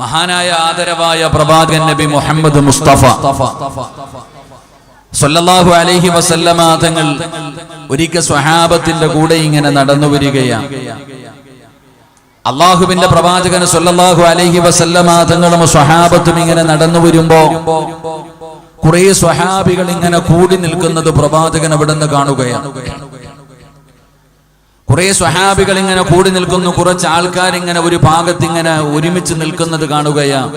മഹാനായ ആദരവായ പ്രവാചകൻ നബി മുഹമ്മദ് മുസ്തഫ സല്ലല്ലാഹു അലൈഹി വസല്ലമ തങ്ങൾ ഒരിക്കൽ സ്വഹാബത്തിന്റെ കൂടെ ഇങ്ങനെ നടന്നു വരികയാണ്. അള്ളാഹുവിന്റെ പ്രവാചകൻ സല്ലല്ലാഹു അലൈഹി വസല്ലമ തങ്ങളും സ്വഹാബത്തും ഇങ്ങനെ നടന്നു വരുമ്പോ കുറെ സ്വഹാബികൾ ഇങ്ങനെ കൂടി നിൽക്കുന്നത് പ്രവാചകൻ അവിടെ നിന്ന് കാണുകയാണ്. കുറെ സ്വഹാബികൾ ഇങ്ങനെ കൂടി നിൽക്കുന്നു, കുറച്ച് ആൾക്കാർ ഇങ്ങനെ ഒരു ഭാഗത്ത് ഇങ്ങനെ ഒരുമിച്ച് നിൽക്കുന്നത് കാണുകയാണ്.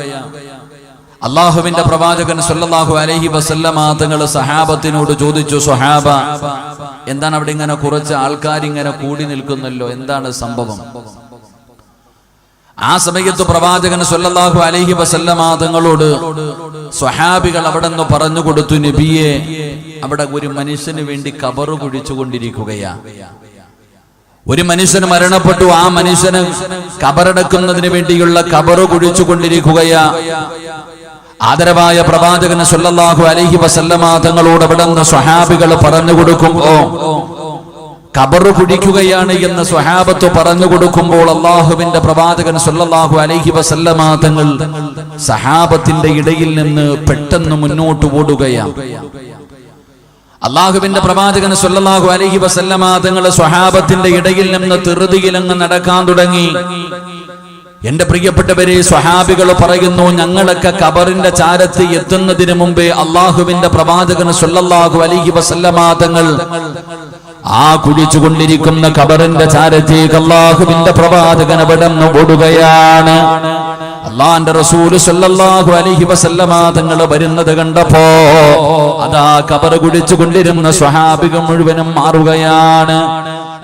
അള്ളാഹുവിന്റെ പ്രവാചകൻ സല്ലല്ലാഹു അലൈഹി വസല്ലമ തങ്ങൾ സഹാബത്തിനോട് ചോദിച്ചു, സ്വഹാബ, എന്താണ് അവിടെ ഇങ്ങനെ കുറച്ച് ആൾക്കാർ ഇങ്ങനെ കൂടി നിൽക്കുന്നല്ലോ, എന്താണ് സംഭവം? ആ സമയത്ത് പ്രവാചകൻ സല്ലല്ലാഹു അലൈഹി വസല്ലമ തങ്ങളോട് സ്വഹാബികൾ അവിടെ നിന്ന് പറഞ്ഞു കൊടുത്തു, നബിയെ, അവിടെ ഒരു മനുഷ്യന് വേണ്ടി ഖബർ കുഴിച്ചുകൊണ്ടിരിക്കുകയാണ്. ഒരു മനുഷ്യന് മരണപ്പെട്ടു, ആ മനുഷ്യന് ഖബറടക്കുന്നതിന് വേണ്ടിയുള്ള ഖബർ കുഴിച്ചുകൊണ്ടിരിക്കുകയാ. ആദരവായ പ്രവാചകൻ സല്ലല്ലാഹു അലൈഹി വസല്ലമ തങ്ങളോട് അവിടെ നിന്ന് സ്വഹാബികൾ പറഞ്ഞു കൊടുക്കുമ്പോ ഖബർ കുഴിക്കുകയാണ് എന്ന് സ്വഹാബത്ത് പറഞ്ഞു കൊടുക്കുമ്പോൾ അള്ളാഹുവിന്റെ പ്രവാചകൻ സല്ലല്ലാഹു അലൈഹി വസല്ലമ തങ്ങൾ സഹാബത്തിന്റെ ഇടയിൽ നിന്ന് പെട്ടെന്ന് മുന്നോട്ട് ഓടുകയാണ്. അള്ളാഹുവിന്റെ പ്രവാചകൻ സല്ലല്ലാഹു അലൈഹി വസല്ലമ തങ്ങൾ സ്വഹാബത്തിന്റെ ഇടയിൽ നിന്ന് തിറുതിയിലങ്ങ് നടക്കാൻ തുടങ്ങി. എന്റെ പ്രിയപ്പെട്ടവരെ, സ്വഹാബികൾ പറയുന്നു, ഞങ്ങളൊക്കെ ഖബറിന്റെ ചാരത്ത് എത്തുന്നതിന് മുമ്പേ അള്ളാഹുവിന്റെ പ്രവാചകൻ സല്ലല്ലാഹു അലൈഹി വസല്ലമ തങ്ങൾ ആ കുഴിച്ചുകൊണ്ടിരിക്കുന്ന ഖബറിന്റെ ചാരത്തേക്ക് അള്ളാഹുവിന്റെ പ്രവാചകൻ അവിടെ നിന്ന് ഓടുകയാണ്. അള്ളാന്റെ റസൂല് സല്ലല്ലാഹു അലൈഹി വസല്ലമ തങ്ങൾ വരുന്നത് കണ്ടപ്പോ അതാ ഖബർ കുഴിച്ചുകൊണ്ടിരുന്ന സ്വഹാബികൾ മുഴുവനും മാറുകയാണ്.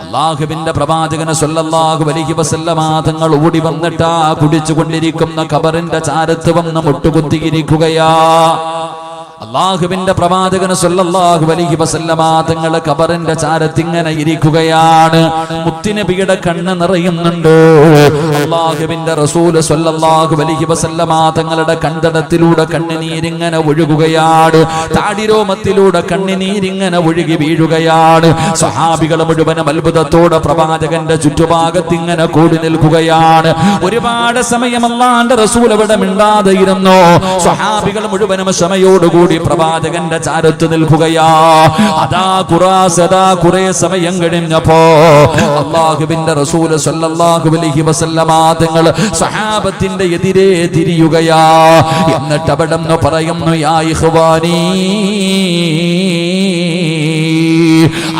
അള്ളാഹുവിന്റെ പ്രവാചകന് സല്ലല്ലാഹു അലൈഹി വസല്ലമ തങ്ങൾ ഓടി വന്നിട്ട് ആ കുടിച്ചുകൊണ്ടിരിക്കുന്ന ഖബറിന്റെ ചാരത്ത് വന്ന് മുട്ടുകുത്തിയിരിക്കുകയാ. അള്ളാഹുവിന്റെ പ്രവാചകന് സല്ലല്ലാഹു അലൈഹി വസല്ലമ തങ്ങൾ ഖബറിന്റെ ചാരത്ത് ഇങ്ങനെ ഇരിക്കുകയാണ്. മുത്തുനബിയുടെ കണ്ണ് നിറയുന്നുണ്ട്. അള്ളാഹുവിന്റെ റസൂൽ സല്ലല്ലാഹു അലൈഹി വസല്ലമ തങ്ങളുടെ കണ്ടടത്തിലൂടെ കണ്ണുനീരിങ്ങനെ ഒഴുകുകയാണ്. താടിരോമത്തിലൂടെ കണ്ണുനീരിങ്ങനെ ഒഴുകി വീഴുകയാണ്. സ്വഹാബികൾ മുഴുവനും അത്ഭുതത്തോടെ പ്രവാചകന്റെ ചുറ്റുഭാഗത്ത് ഇങ്ങനെ കൂടി നിൽക്കുകയാണ്. ഒരുപാട് സമയം അല്ലാഹുവിന്റെ റസൂൽ അവിടെ മിണ്ടാതെ ഇരുന്നു. സ്വഹാബികൾ മുഴുവനും ക്ഷമയോടുകൂടി പ്രവാചകന്റെ ചാരത്ത് നിൽക്കുകയാ. അതാ കുറെ സമയം കഴിഞ്ഞപ്പോ അള്ളാഹുവിന്റെ റസൂൽ സല്ലല്ലാഹു അലൈഹി വസല്ലമ തങ്ങൾ സ്വഹാബത്തിന്റെ എതിരെ തിരിയുകയാ. എന്നിട്ട് അവിടെ നിന്ന് പറയുന്നു, യാ ഇഖ്വാനി,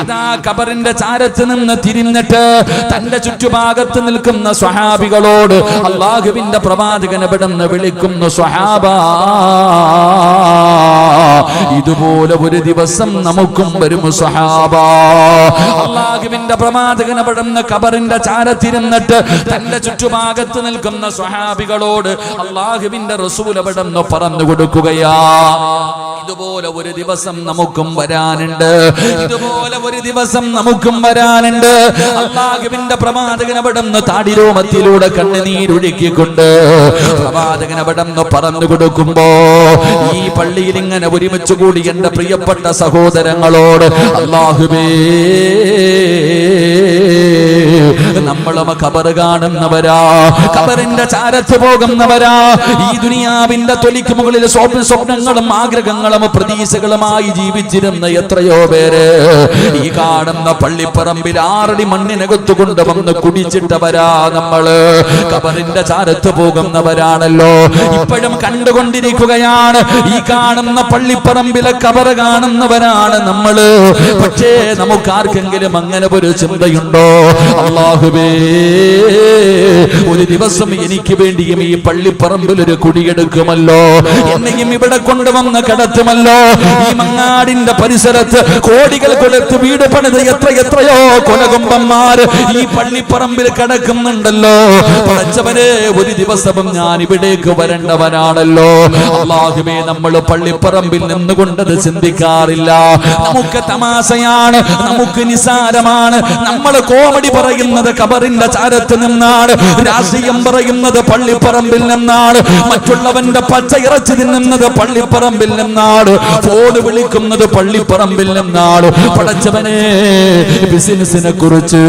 അതാ ഖബറിന്റെ ചാരത്ത് നിന്ന് തിരിഞ്ഞിട്ട് തന്റെ ചുറ്റുഭാഗത്ത് നിൽക്കുന്ന സ്വഹാബികളോട് അള്ളാഹുവിന്റെ പ്രവാചകൻ അവിടെ നിന്ന് വിളിക്കുന്നു, സ്വഹാബ, ഇതുപോലെ ഒരു ദിവസം നമുക്കും വരും സ്വഹാബ. അള്ളാഹുവിന്റെ പ്രവാചകൻ അവിടെ നിന്ന് ഖബറിന്റെ ചാരത്തിരുന്നിട്ട് തന്റെ ചുറ്റുഭാഗത്ത് നിൽക്കുന്ന സ്വഹാബികളോട് അള്ളാഹുവിന്റെ റസൂൽ അവിടെ നിന്ന് പറഞ്ഞു കൊടുക്കുകയാ, ഇതുപോലെ ഒരു ദിവസം നമുക്കും വരാനുണ്ട്, ഇതുപോലെ ഒരു ദിവസം നമുക്കും വരാനുണ്ട്. അള്ളാഹുവിന്റെ പ്രവാചകൻ അവിടെ നിന്ന് താടിരോമത്തിലൂടെ കണ്ണുനീരൊഴുക്കിക്കൊണ്ട് പ്രവാചകൻ അവിടെ നിന്ന് പറഞ്ഞു കൊടുക്കുമ്പോ ഈ പള്ളിയിൽ ഇങ്ങനെ ഒരുമിച്ച് കൂടി എന്റെ പ്രിയപ്പെട്ട സഹോദരങ്ങളോട്, അല്ലാഹുവേ, നമ്മളും ഖബർ കാണുന്നവരാ, ഖബറിന്റെ ചാരത്ത് പോകുന്നവരാ. ഈ ദുനിയാവിന്റെ തൊലിക്ക് മുകളിൽ സ്വപ്നങ്ങളും ആഗ്രഹങ്ങളും പ്രതീക്ഷകളുമായി ജീവിച്ചിരുന്ന എത്രയോ പേര് ഈ കാണുന്ന പള്ളിപ്പറമ്പിൽ 6 അടി മണ്ണിനകത്ത് കൊണ്ടുവന്ന് കുടിച്ചിട്ടവരാ. നമ്മള് ഖബറിന്റെ ചാരത്ത് പോകുന്നവരാണല്ലോ. ഇപ്പോഴും കണ്ടുകൊണ്ടിരിക്കുകയാണ്. ഈ കാണുന്ന പള്ളിപ്പറമ്പിലെ ഖബർ കാണുന്നവരാണ് നമ്മള്. പക്ഷേ നമുക്ക് ആർക്കെങ്കിലും അങ്ങനെ ഒരു ചിന്തയുണ്ടോ? അല്ലാഹുവേ, ഒരു ദിവസം എനിക്ക് വേണ്ടിയും ഈ പള്ളിപ്പറമ്പിൽ ഒരു കുടിയെടുക്കുമല്ലോ, എന്നെയും ഇവിടെ കൊണ്ടുവന്ന് കിടത്തുമല്ലോ. ഈ മങ്ങാടിന്റെ പരിസരത്ത് കോടികൾ കൊടുത്ത് വീട് പണിത് എത്രയോ കൊലകൊമ്പന്മാര് ഈ പള്ളിപ്പറമ്പിൽ കിടക്കുന്നുണ്ടല്ലോ. പടച്ചവനെ, ഒരു ദിവസവും ഞാൻ ഇവിടേക്ക് വരേണ്ടവനാണല്ലോ. അല്ലാഹുവേ, നമ്മൾ പള്ളിപ്പറമ്പിൽ നിന്നുകൊണ്ടത് ചിന്തിക്കാറില്ല. നമുക്ക് തമാശയാണ്, നമുക്ക് നിസാരമാണ്. നമ്മൾ കോമഡി പറയുന്നത് ഖബറിന്റെ ചാരത്ത് നിന്നാണ്, രാഷ്ട്രീയം പറയുന്നത് പള്ളിപ്പറമ്പിൽ നിന്നാണ്, മറ്റുള്ളവന്റെ പച്ച ഇറച്ചി തിന്നുന്നത് പള്ളിപ്പറമ്പിൽ നിന്നാണ്, ഫോൺ വിളിക്കുന്നത് പള്ളിപ്പറമ്പിൽ നിന്നാണ്. പടച്ചവനെ, ബിസിനസിനെ കുറിച്ച്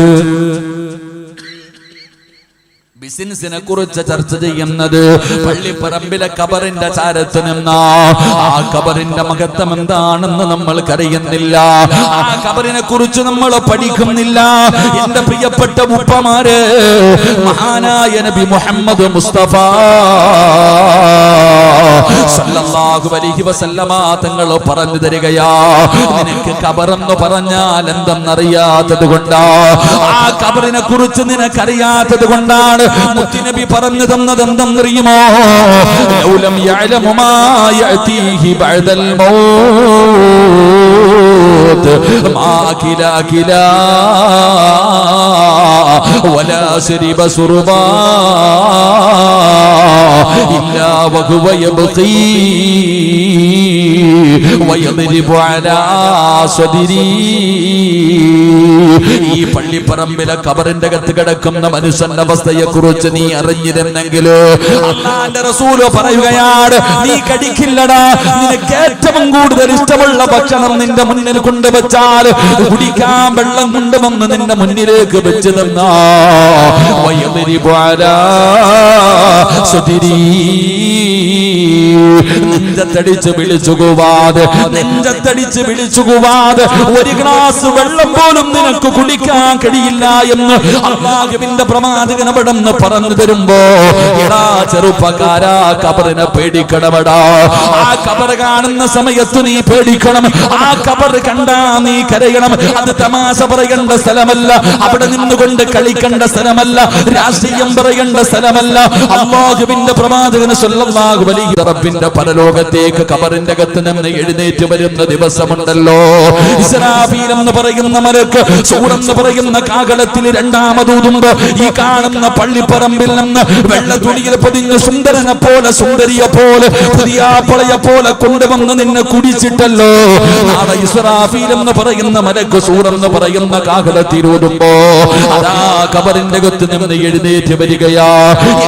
ബിസിനസിനെ കുറിച്ച് ചർച്ച ചെയ്യുന്നത് പള്ളിപ്പറമ്പിലെ ഖബറിന്റെ ചാരത്ത് നിന്നാ. ആ ഖബറിന്റെ മഹത്വം എന്താണെന്ന് നമ്മൾക്കറിയുന്നില്ല. ആ ഖബറിനെ കുറിച്ച് നമ്മൾ പഠിക്കുന്നില്ല. എന്റെ പ്രിയപ്പെട്ട ഉപ്പമാര്, മഹാനായ നബി മുഹമ്മദ് മുസ്തഫ സല്ലല്ലാഹു അലൈഹി വസല്ലമ തങ്ങൾ പറഞ്ഞു തരികയാ, നിനക്ക് ഖബറെന്ന് പറഞ്ഞാൽ എന്തെന്നറിയാത്തത് കൊണ്ടാ, ആ ഖബറിനെ കുറിച്ച് നിനക്കറിയാത്തത് കൊണ്ടാണ് മുത്തുനബി പറഞ്ഞു തന്നത്. എന്തെന്നറിയുമോ? ലൗലം യഅലമു മാ യഅതീഹി ബഅദൽ മൗത്ത് മാ കിലാ വലാ ശരിബ സുർബാ ഇല്ലാ വഹുവ യബ്ഖീ വയദ്രിബു അലാ സദ്രി. ഈ പള്ളിപ്പറമ്പിലെ ഖബറിന്റെ അകത്ത് കിടക്കുന്ന മനുഷ്യന്റെ അവസ്ഥയെ കുറിച്ച് നീ അറിഞ്ഞിരുന്നെങ്കിൽ അല്ലാഹുവിന്റെ റസൂല് പറയുകയാണ്, നീ കടിക്കില്ലടാ. നിനക്ക് ഏറ്റവും കൂടുതൽ ഇഷ്ടമുള്ള ഭക്ഷണം നിന്റെ മുന്നിൽ കൊണ്ടുവച്ചാൽ കുടിക്കാൻ വെള്ളം കൊണ്ടുവന്ന് നിന്റെ മുന്നിലേക്ക് വെച്ച് തന്നാ നെഞ്ചത്തടിച്ച് വിളിച്ചുകൂവാതെ ഒരു ഗ്ലാസ് വെള്ളം പോലും നിനക്ക് കുടിക്കാൻ കഴിയില്ല എന്ന് അല്ലാഹുവിന്റെ പ്രവാചകൻ അവിടെന്ന് പറഞ്ഞു തരുമ്പോ, എടാ ചെറുപ്പക്കാരാ, ഖബറിനെ പേടിക്കണമടാ. ആ ഖബർ കാണുന്ന സമയത്ത് നീ പേടിക്കണം. ആ ഖബർ കണ്ടാ നീ കരയണം. അത് തമാശ പറയേണ്ട സ്ഥലമല്ല, അവിടെ നിന്നുകൊണ്ട് കളിക്കേണ്ട സ്ഥലമല്ല, രാഷ്ട്രീയം പറയേണ്ട സ്ഥലമല്ല. അല്ലാഹുവിന്റെ പ്രവാചകൻ സ്വല്ലല്ലാഹു അലൈഹി റബ്ബിന്റെ പരലോകത്തേക്ക് ഖബറിന്റെ അകത്ത് നിന്ന് എഴുന്നേറ്റ് വരുന്ന ദിവസമുണ്ടല്ലോ. ഇസ്രാഫീൽ എന്ന് പറയുന്ന മലക്ക്, സൂർ എന്ന് പറയുന്ന കാഹളത്തിൽ രണ്ടാമതൂതുമ്പോ ഈ കാണുന്ന പള്ളിപ്പറമ്പിൽ നിന്ന് വെള്ള തുണിയിൽ പൊതിഞ്ഞ് സുന്ദരനെ പോലെ സുന്ദരിയെ പോലെ പുതിയാപ്പളയെ പോലെ കൊണ്ടുവന്ന് നിന്നെ കുടിച്ചിട്ടല്ലോ. നാളെ ഇസ്രാഫീൽ എന്ന് പറയുന്ന മലക്ക്, സൂർ എന്ന് പറയുന്ന കാഹളത്തിലൂതുമ്പോ അതാ ഖബറിന്റെ അകത്ത് നിന്ന് എഴുന്നേറ്റ് വരികയാ.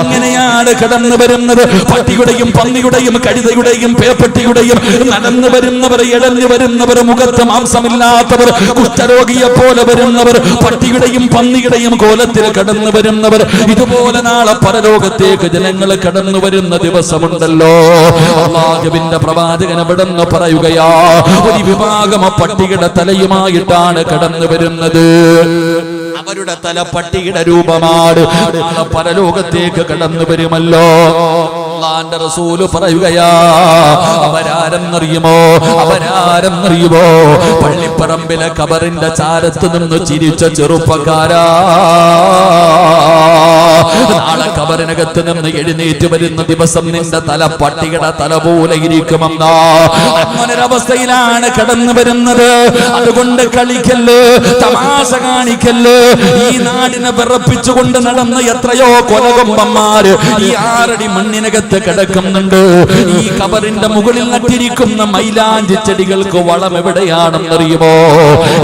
എങ്ങനെയാണ് കടന്നു വരുന്നത്? പട്ടിയുടെയും പന്നിയുടെയും കഴുതയുടെയും പേപ്പട്ടിയുടെയും നടന്നു വരുന്നവർ, ഇഴഞ്ഞു വരുന്നവർ, മുഖത്ത് മാംസമില്ലാത്തവർ, കുഷ്ഠരോഗിയെ പോലെ വരുന്നവർ, പട്ടിയുടെയും പന്നിയുടെയും കോലത്തിൽ കടന്നു വരുന്നവർ, ഇതുപോലെ നാളെ പരലോകത്തേക്ക് ജനങ്ങൾ കടന്നു വരുന്ന ദിവസമുണ്ടല്ലോ. അല്ലാഹുവിന്റെ പ്രവാചകൻ അവിടെന്ന് പറയുകയാ, ഒരു വിഭാഗം പട്ടിയുടെ തലയുമായിട്ടാണ് കടന്നു വരുന്നത്. അവരുടെ തല പട്ടിയുടെ രൂപമാണ്. പരലോകത്തേക്ക് കടന്നു വരുമല്ലോ. അല്ലാഹുവിന്റെ റസൂല് പറയുകയാ, അവരാരെന്നറിയുമോ? പള്ളിപ്പറമ്പിലെ ഖബറിന്റെ ചാരത്ത് നിന്ന് ചിരിച്ച ചെറുപ്പക്കാരാ, നാളെ ഖബറിനകത്ത് നിന്ന് എഴുന്നേറ്റ് വരുന്ന ദിവസം നിന്റെ തല പട്ടിയുടെ തല പോലെ ഇരിക്കുമെന്നാ. അങ്ങനൊരവസ്ഥയിലാണ് കടന്നു വരുന്നത്. അതുകൊണ്ട് കളിക്കല്ല്, തമാശ കാണിക്കല്ല്. ഈ നാടിനെ വിറപ്പിച്ചുകൊണ്ട് നടന്ന എത്രയോ കൊലകൊമ്പന്മാര് ഈ 6 അടി മണ്ണിനകത്ത് കിടക്കുന്നുണ്ട്. ഈ ഖബറിന്റെ മുകളിൽ നട്ടിരിക്കുന്ന മൈലാഞ്ചി ചെടികൾക്ക് വളം എവിടെയാണെന്നറിയുമോ?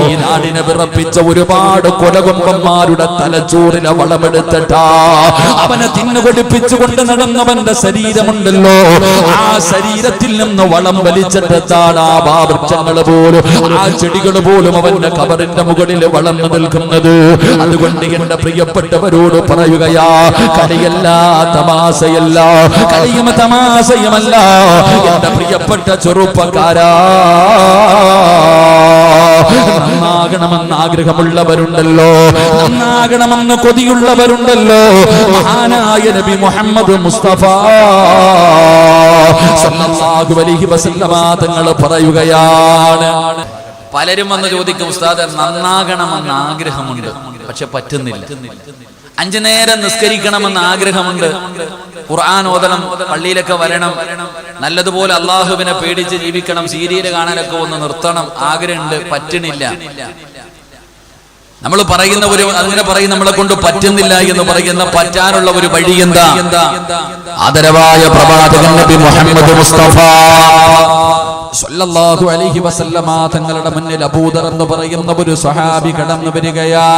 ഈ നാടിനെ വിറപ്പിച്ച ഒരുപാട് കൊലകൊമ്പന്മാരുടെ തലച്ചോറിലെ വളമെടുത്തിട്ടാ അവനെ തിന്നുകൊടുപ്പിച്ചുകൊണ്ട് നടന്നവന്റെ ശരീരമുണ്ടല്ലോ. ആ ശരീരത്തിൽ നിന്ന് വളം വലിച്ചിട്ടാണ് ആ വൃക്ഷങ്ങൾ പോലും, ആ ചെടികൾ പോലും അവന്റെ ഖബറിന്റെ മുകളിൽ വളർന്നു നിൽക്കുന്നത്. അതുകൊണ്ട് എന്റെ പ്രിയപ്പെട്ടവരോട് പറയുകയാ, കളിയല്ല, തമാശയല്ല, കളിയും തമാശയുമല്ല. എന്റെ പ്രിയപ്പെട്ട ചെറുപ്പക്കാരാ, നന്നാകണമെന്ന് ആഗ്രഹമുള്ളവരുണ്ടല്ലോ, നന്നാകണമെന്ന് കൊതിയുള്ളവരുണ്ടല്ലോ. മഹാനായ നബി മുഹമ്മദ് മുസ്തഫ സല്ലല്ലാഹു അലൈഹി വസല്ലമ തങ്ങൾ പറയുകയാണ്, പലരും വന്ന് ചോദിക്കും, ഉസ്താദ് നന്നാകണമെന്ന് ആഗ്രഹമുണ്ട്, പക്ഷെ പറ്റുന്നില്ല. 5 നേരം നിസ്കരിക്കണമെന്ന് ആഗ്രഹമുണ്ട്, ഖുർആൻ ഓതണം, പള്ളിയിലൊക്കെ വരണം, നല്ലതുപോലെ അള്ളാഹുവിനെ പേടിച്ച് ജീവിക്കണം, സീരിയൽ കാണാനൊക്കെ ഒന്ന് നിർത്തണം, ആഗ്രഹമുണ്ട്, പറ്റണില്ല. നമ്മൾ പറയുന്ന അങ്ങനെ പറയും, നമ്മളെ കൊണ്ട് പറ്റുന്നില്ല എന്ന് പറയുന്ന പറ്റാനുള്ള ഒരു വഴി എന്താ? ആദരവായ പ്രവാചകൻ നബി മുഹമ്മദ് മുസ്തഫ സല്ലല്ലാഹു അലൈഹി വസല്ലമ തങ്ങളുടെ മുന്നിൽ അബൂദർ എന്ന് പറയുന്ന ഒരു സ്വഹാബി കടന്നു വരികയാ.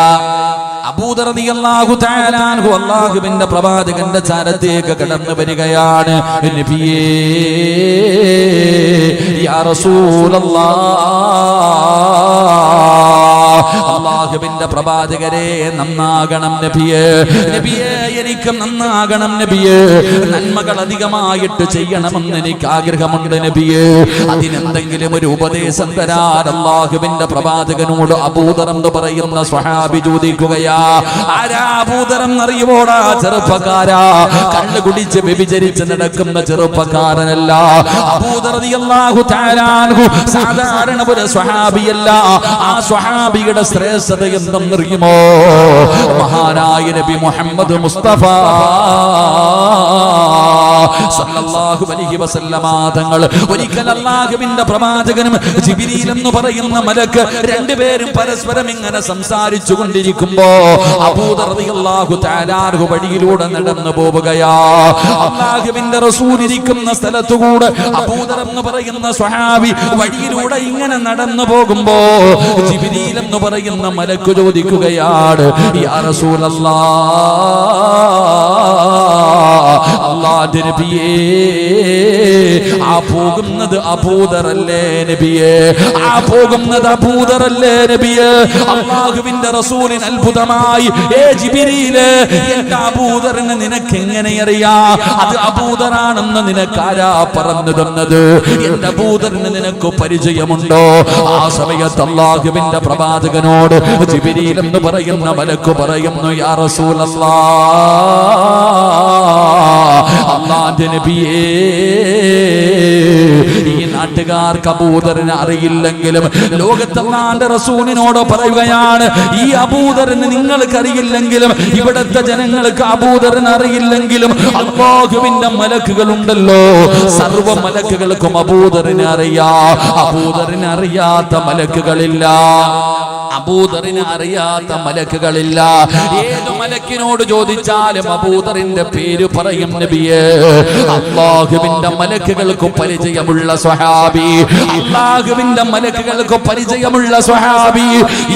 അബൂദർ റളിയല്ലാഹു തആല അൻഹു അല്ലാഹുവിന്റെ പ്രവാചകന്റെ ചാരത്തേക്ക് കടന്നു വരികയാണ്. നബിയേ, യാ റസൂലല്ലാഹ്, അല്ലാഹുവിന്റെ പ്രവാചകരെ നന്നാകണം നബിയേ, നബിയേ എനിക്ക് നന്നാകണം നബിയേ, നന്മകൾ അധികമായിട്ട് ചെയ്യണമെന്ന് എനിക്ക് ആഗ്രഹമുണ്ട് നബിയേ. അതിനെന്തെങ്കിലും ഒരു ഉപദേശം തരാൻ അല്ലാഹുവിന്റെ പ്രവാചകനോട് അബൂദർ എന്ന് പറയുന്ന സ്വഹാബി ചോദിക്കുകയാ. ആരാ അബൂദർ എന്നറിയുമോടാ? ചെറുപ്പക്കാരാ, കള്ളു കുടിച്ച് വ്യഭിചരിച്ച് നടക്കുന്ന ചെറുപ്പക്കാരനല്ല. അബൂദർ റളിയല്ലാഹു തആല അൻഹു സാധാരണ ഒരു സ്വഹാബിയല്ല. ആ സ്വഹാബിയുടെ ശ്രേഷ്ഠത എന്തെന്നറിയുമോ? മഹാനായ നബി മുഹമ്മദ് മുസ്തഫ സല്ലല്ലാഹു അലൈഹി വസല്ലമ തങ്ങൾ ഒരിക്കൽ അല്ലാഹുവിന്റെ പ്രവാചകനും ജിബ്രീൽ എന്ന് പറയുന്ന മലക്ക് രണ്ടുപേരും പരസ്പരം ഇങ്ങനെ സംസാരിച്ചു കൊണ്ടിരിക്കുമ്പോ അബൂദർ റളിയല്ലാഹു തആല അൻഹു വഴിയിലൂടെ നടന്നു പോവുകയാ. അല്ലാഹുവിന്റെ റസൂൽ ഇരിക്കുന്ന സ്ഥലത്തുകൂടെ അബൂദർ എന്ന് പറയുന്ന സ്വഹാബി വഴിയിലൂടെ ഇങ്ങനെ നടന്നു പോകുമ്പോ ജിബ്രീൽ എന്ന് പറയുന്ന മലക്ക് ചോദിക്കുകയാണ്, യാ റസൂലല്ലാഹ്, അല്ലാഹുവിന്റെ നബിയേ, ആ പോകുന്നത് അബൂദർ അല്ലേ നബിയേ? ആ പോകുന്നത് അബൂദർ അല്ലേ നബിയേ? അല്ലാഹുവിന്റെ റസൂലിന് അത്ഭുതമായി, ഏ ജിബ്രീൽ, എന്റെ അബൂദറിനെ നിനക്ക് എങ്ങനെ അറിയാം? അത് അബൂദറാണെന്ന് നിനക്കാരാ പറഞ്ഞു തന്നത്? എന്റെ അബൂദറിന് നിനക്ക് പരിചയമുണ്ടോ? ആ സമയത്ത് അല്ലാഹുവിന്റെ പ്രവാചകനോട് ജിബ്രീൽ എന്ന് പറയുന്ന മലക്ക് പറയുന്നു, യാ റസൂലല്ലാഹ്, അല്ലാഹുവിന്റെ നബിയേ, ഈ നാട്ടുകാർക്ക് അബൂദറിനെ അറിയില്ലെങ്കിലും ലോകത്ത് അല്ലാഹുവിന്റെ റസൂലിനോട് പറയുകയാണ്, ഈ അബൂദറിനെ നിങ്ങൾക്ക് അറിയില്ലെങ്കിലും ഇവിടത്തെ ജനങ്ങൾക്ക് അബൂദറിനെ അറിയില്ലെങ്കിലും അല്ലാഹുവിന്റെ മലക്കുകളുണ്ടല്ലോ, സർവ്വ മലക്കുകൾക്കും അബൂദറിനെ അറിയാം. അബൂദറിനെ അറിയാത്ത മലക്കുകളില്ല. അബൂദറിനെ അറിയാത്ത മലക്കുകളില്ല. ഏത് മലക്കിനോട് ചോദിച്ചാലും അബൂദറിന്റെ പേര് പറയും നബിയേ. അല്ലാഹുവിന്റെ മലക്കുകൾക്ക് പരിചയമുള്ള സ്വഹാബി, അല്ലാഹുവിന്റെ മലക്കുകൾക്ക് പരിചയമുള്ള സ്വഹാബി,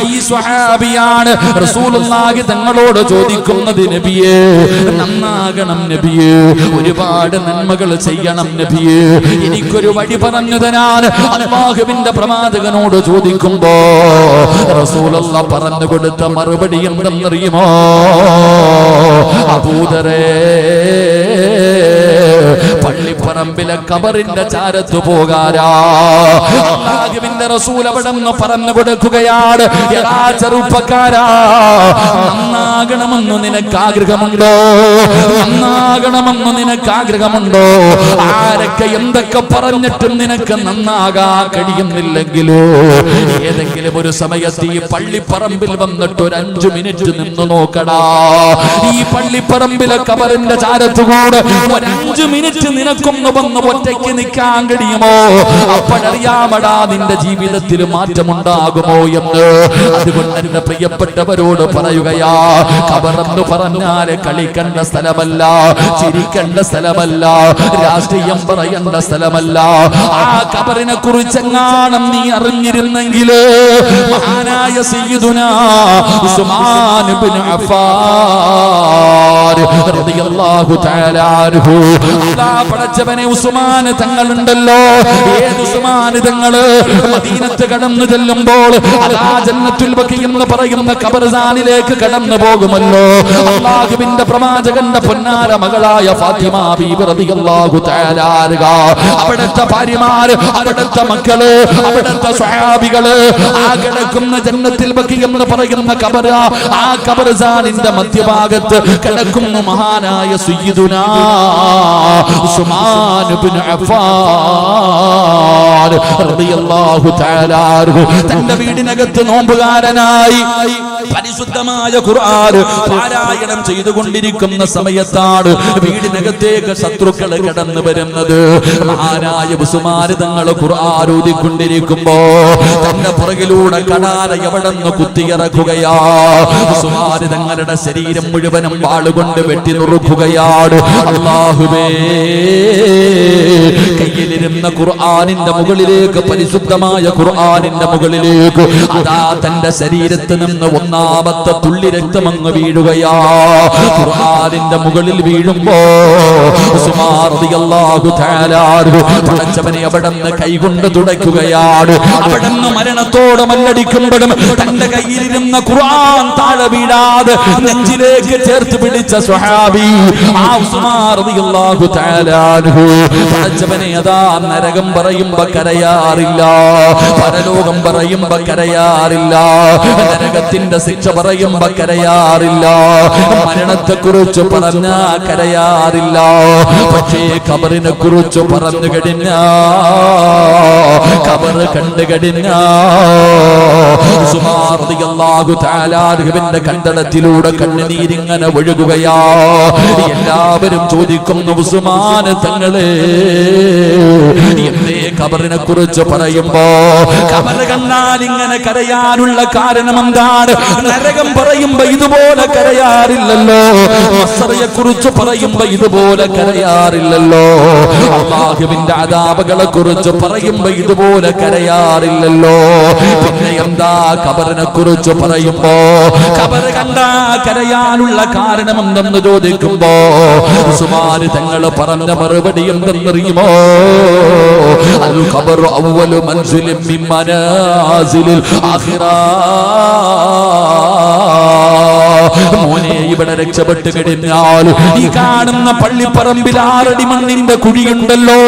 ഈ സ്വഹാബിയാണ് റസൂലുള്ളാഹി തങ്ങളോട് ചോദിക്കുന്നത്, നബിയേ നന്നാകണം നബിയേ, ഒരുപാട് നന്മകൾ ചെയ്യണം നബിയേ, എനിക്കൊരു വഴി പറഞ്ഞു തരാൻ അല്ലാഹുവിന്റെ പ്രവാചകനോട് ചോദിക്കുമ്പോ റസൂലുള്ളാഹി പറഞ്ഞു കൊടുത്ത മറുപടി എന്തെന്നറിയുമോ? അബൂദറേ, പള്ളിപ്പറമ്പിലെ ഖബറിന്റെ ചാരത്ത് പോകാരാ. അല്ലാഹുവിന്റെ റസൂൽ അവിടെന്ന് പറഞ്ഞു കൊടുക്കുകയാണ്, എടാ ചെറുപ്പക്കാരാ, നന്നാകണമെന്ന് നിനക്ക് ആഗ്രഹമുണ്ടോ? നന്നാകണമെന്ന് നിനക്ക് ആഗ്രഹമുണ്ടോ? ആരൊക്കെ എന്തൊക്കെ പറഞ്ഞിട്ടും നിനക്ക് നന്നാകാൻ കഴിയുന്നില്ലെങ്കിലോ ഏതെങ്കിലും ഒരു സമയത്ത് ഈ പള്ളിപ്പറമ്പിൽ വന്നിട്ട് ഒരു 5 മിനിറ്റ് നിന്ന് നോക്കടാ. ഈ പള്ളിപ്പറമ്പിലെ ഖബറിന്റെ ചാരത്തുകൂടെ ഒരു 5 മിനിറ്റ് നിനക്കൊന്ന് വന്ന് ഒറ്റയ്ക്ക് നിൽക്കാൻ കഴിയുമോ? അപ്പോഴറിയാമടാ നിന്റെ ജീവിതത്തിൽ മാറ്റമുണ്ടാകുമോ എന്ന്. അതുകൊണ്ട് എന്റെ പ്രിയപ്പെട്ടവരോട് പറയുകയാ, ഖബറെന്ന് പറഞ്ഞാൽ കളിക്കേണ്ട സ്ഥലമല്ല, ചിരിക്കേണ്ട സ്ഥലമല്ല, രാഷ്ട്രീയം പറയേണ്ട സ്ഥലമല്ല. ആ ഖബറിനെ കുറിച്ചെങ്ങാനും നീ അറിഞ്ഞിരുന്നെങ്കിൽ മഹാനായ സയ്യിദുനാ ഉസ്മാൻ ഇബ്നു അഫ്ഫാൻ റളിയല്ലാഹു തആല അൻഹു, അല്ലാഹ് പടച്ചവനെ ഉസ്മാൻ തങ്ങളുണ്ടല്ലോ, ഏത് ഉസ്മാൻ തങ്ങള് മദീനത്ത് കടന്നു ചെല്ലുമ്പോൾ അതാ ജന്നത്തുൽ ബഖി എന്ന് പറയുന്ന ഖബർസ്ഥാനിലേക്ക് കടന്നു പോകുമല്ലോ. അല്ലാഹുവിന്റെ പ്രവാചകന്റെ പൊന്നാര മകളായ ഫാത്തിമ ബീബി റളിയല്ലാഹു തആല അൻഹ, അവിടുത്തെ ഭാര്യമാർ, അവിടുത്തെ മക്കള്, അവിടുത്തെ സ്വഹാബികള് ആ കിടക്കുന്ന ജന്നത്തുൽ ബഖി എന്ന് പറയുന്ന ഖബർ, ആ ഖബർസ്ഥാനിന്റെ മധ്യഭാഗത്ത് കിടക്കുന്ന മഹാനായ സയ്യിദുനാ ഉസ്മാൻ ഇബ്നു അഫ്ഫാൻ റളിയല്ലാഹു തആല അൻഹു തന്റെ വീടിനകത്ത് നോമ്പുകാരനായി പരിശുദ്ധമായ ഖുർആൻ പാരായണം ചെയ്തുകൊണ്ടിരിക്കുന്ന സമയത്താണ് വീടിനകത്തേക്ക് ശത്രുക്കൾ കടന്നു വരുന്നത്. മഹാനായ ഉസ്മാൻ തങ്ങൾ ഖുർആൻ ഓതിക്കൊണ്ടിരിക്കുമ്പോ തന്റെ പുറകിലൂടെ കടാര എവിടെന്ന് കുത്തിയിറക്കുകയാ. ഉസ്മാൻ തങ്ങളുടെ ശരീരം മുഴുവനും വാളുകൊണ്ട് വെട്ടി നുറുക്കുകയാണ്. അല്ലാഹുവേ, കയ്യിലിരുന്ന ഇരുന്ന ഖുർആനിന്റെ മുകളിലേക്ക്, പരിശുദ്ധമായ ഖുർആനിന്റെ മുകളിലേക്ക് അതാ തന്റെ ശരീരത്തിൽ നിന്ന് ഒന്നാമത്തെ തുള്ളി രക്തമങ്ങ് വീഴുകയാ. ഖുർആനിന്റെ മുകളിൽ വീഴുമ്പോ ഉസ്മാൻ റളിയല്ലാഹു തആല പടച്ചവനെ അവിടുന്ന് കൈകൊണ്ട് തുടയ്ക്കുകയാണ്. അവിടുന്ന് മരണത്തോട് മല്ലടിക്കുമ്പോഴും തന്റെ കയ്യിലിരുന്ന ഖുർആൻ താഴെ വീഴാതെ നെഞ്ചിലേക്ക് ചേർത്ത് പിടിച്ച സ്വഹാബി ആ ഉസ്മാൻ റളിയല്ലാഹു തആല പടച്ചവനെ അതാ നരകം പറയുമ്പോ കരയാറില്ല, പരലോകം പറയുമ്പോ കരയാറില്ല, നരകത്തിന്റെ ശിക്ഷ പറയുമ്പോ കരയാറില്ല, മരണത്തെ കുറിച്ച് പറഞ്ഞാ കരയാറില്ല. പക്ഷേ ഖബറിനെ കുറിച്ച് പറഞ്ഞു കഴിഞ്ഞ, ഖബർ കണ്ടു കഴിഞ്ഞ ഉസ്മാൻ റളിയല്ലാഹു തആല അൻഹുവിന്റെ കണ്ടടത്തിലൂടെ കണ്ണുനീരിങ്ങനെ ഒഴുകുകയാ. എല്ലാവരും ചോദിക്കുന്നു, ഉസ്മാൻ തങ്ങളെ എന്തേ ഖബറിനെ കുറിച്ച് പറയുമ്പോ ഖബർ കണ്ടാൽ ഇങ്ങനെ കരയാനുള്ള കാരണം എന്താണ്? നരകം പറയുമ്പോ ഇതുപോലെ കരയാറില്ലല്ലോ, മസ്സറയെ കുറിച്ച് പറയുമ്പോ ഇതുപോലെ കരയാറില്ലല്ലോ, അല്ലാഹുവിന്റെ അദാബുകളെ കുറിച്ച് പറയുമ്പോ ഇതുപോലെ കരയാറില്ലല്ലോ. പിന്നെ എന്താ ഖബറിനെ കുറിച്ച് പറയുമ്പോ ഖബർ കണ്ടാ കരയാനുള്ള കാരണം എന്തെന്ന് ചോദിക്കുമ്പോ ഉസ്മാൻ തങ്ങൾ പറഞ്ഞ മറുപടി എന്തെന്നറിയുമോ? അൽ ഖബറു അവ്വലു മൻസിലിൻ മിൻ മനാസിലിൽ ആഖിറ. മോനെ, ഇവിടെ രക്ഷപ്പെട്ട് കഴിഞ്ഞാൽ ഈ കാണുന്ന പള്ളിപ്പറമ്പിൽ 6 അടി മണ്ണിന്റെ കുഴിയുണ്ടല്ലോ,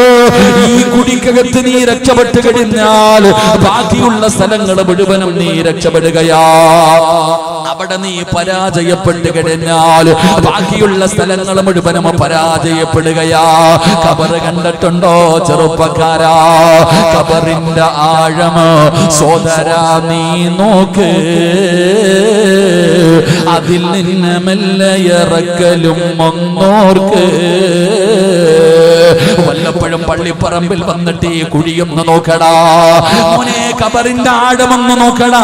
ഈ കുഴിക്കകത്ത് നീ രക്ഷപ്പെട്ട് കഴിഞ്ഞാൽ ബാക്കിയുള്ള സ്ഥലങ്ങൾ മുഴുവനും നീ രക്ഷപ്പെടുകയാ. അവിടെ നീ പരാജയപ്പെട്ട് കഴിഞ്ഞാൽ ബാക്കിയുള്ള സ്ഥലങ്ങൾ മുഴുവനും പരാജയപ്പെടുകയാ. ഖബർ കണ്ടിട്ടുണ്ടോ ചെറുപ്പക്കാരാ? ഖബറിന്റെ ആഴം സോദരാ നീ നോക്ക്, അതിൽ നിന്ന് മെല്ലെ ഇറക്കലും ഒന്നോർക്ക്. വല്ലപ്പോഴും പള്ളിപ്പറമ്പിൽ വന്നിട്ട് ഈ കുഴിയൊന്ന് നോക്കടാ മോനെ, ഖബറിന്റെ ആഴമൊന്ന് നോക്കടാ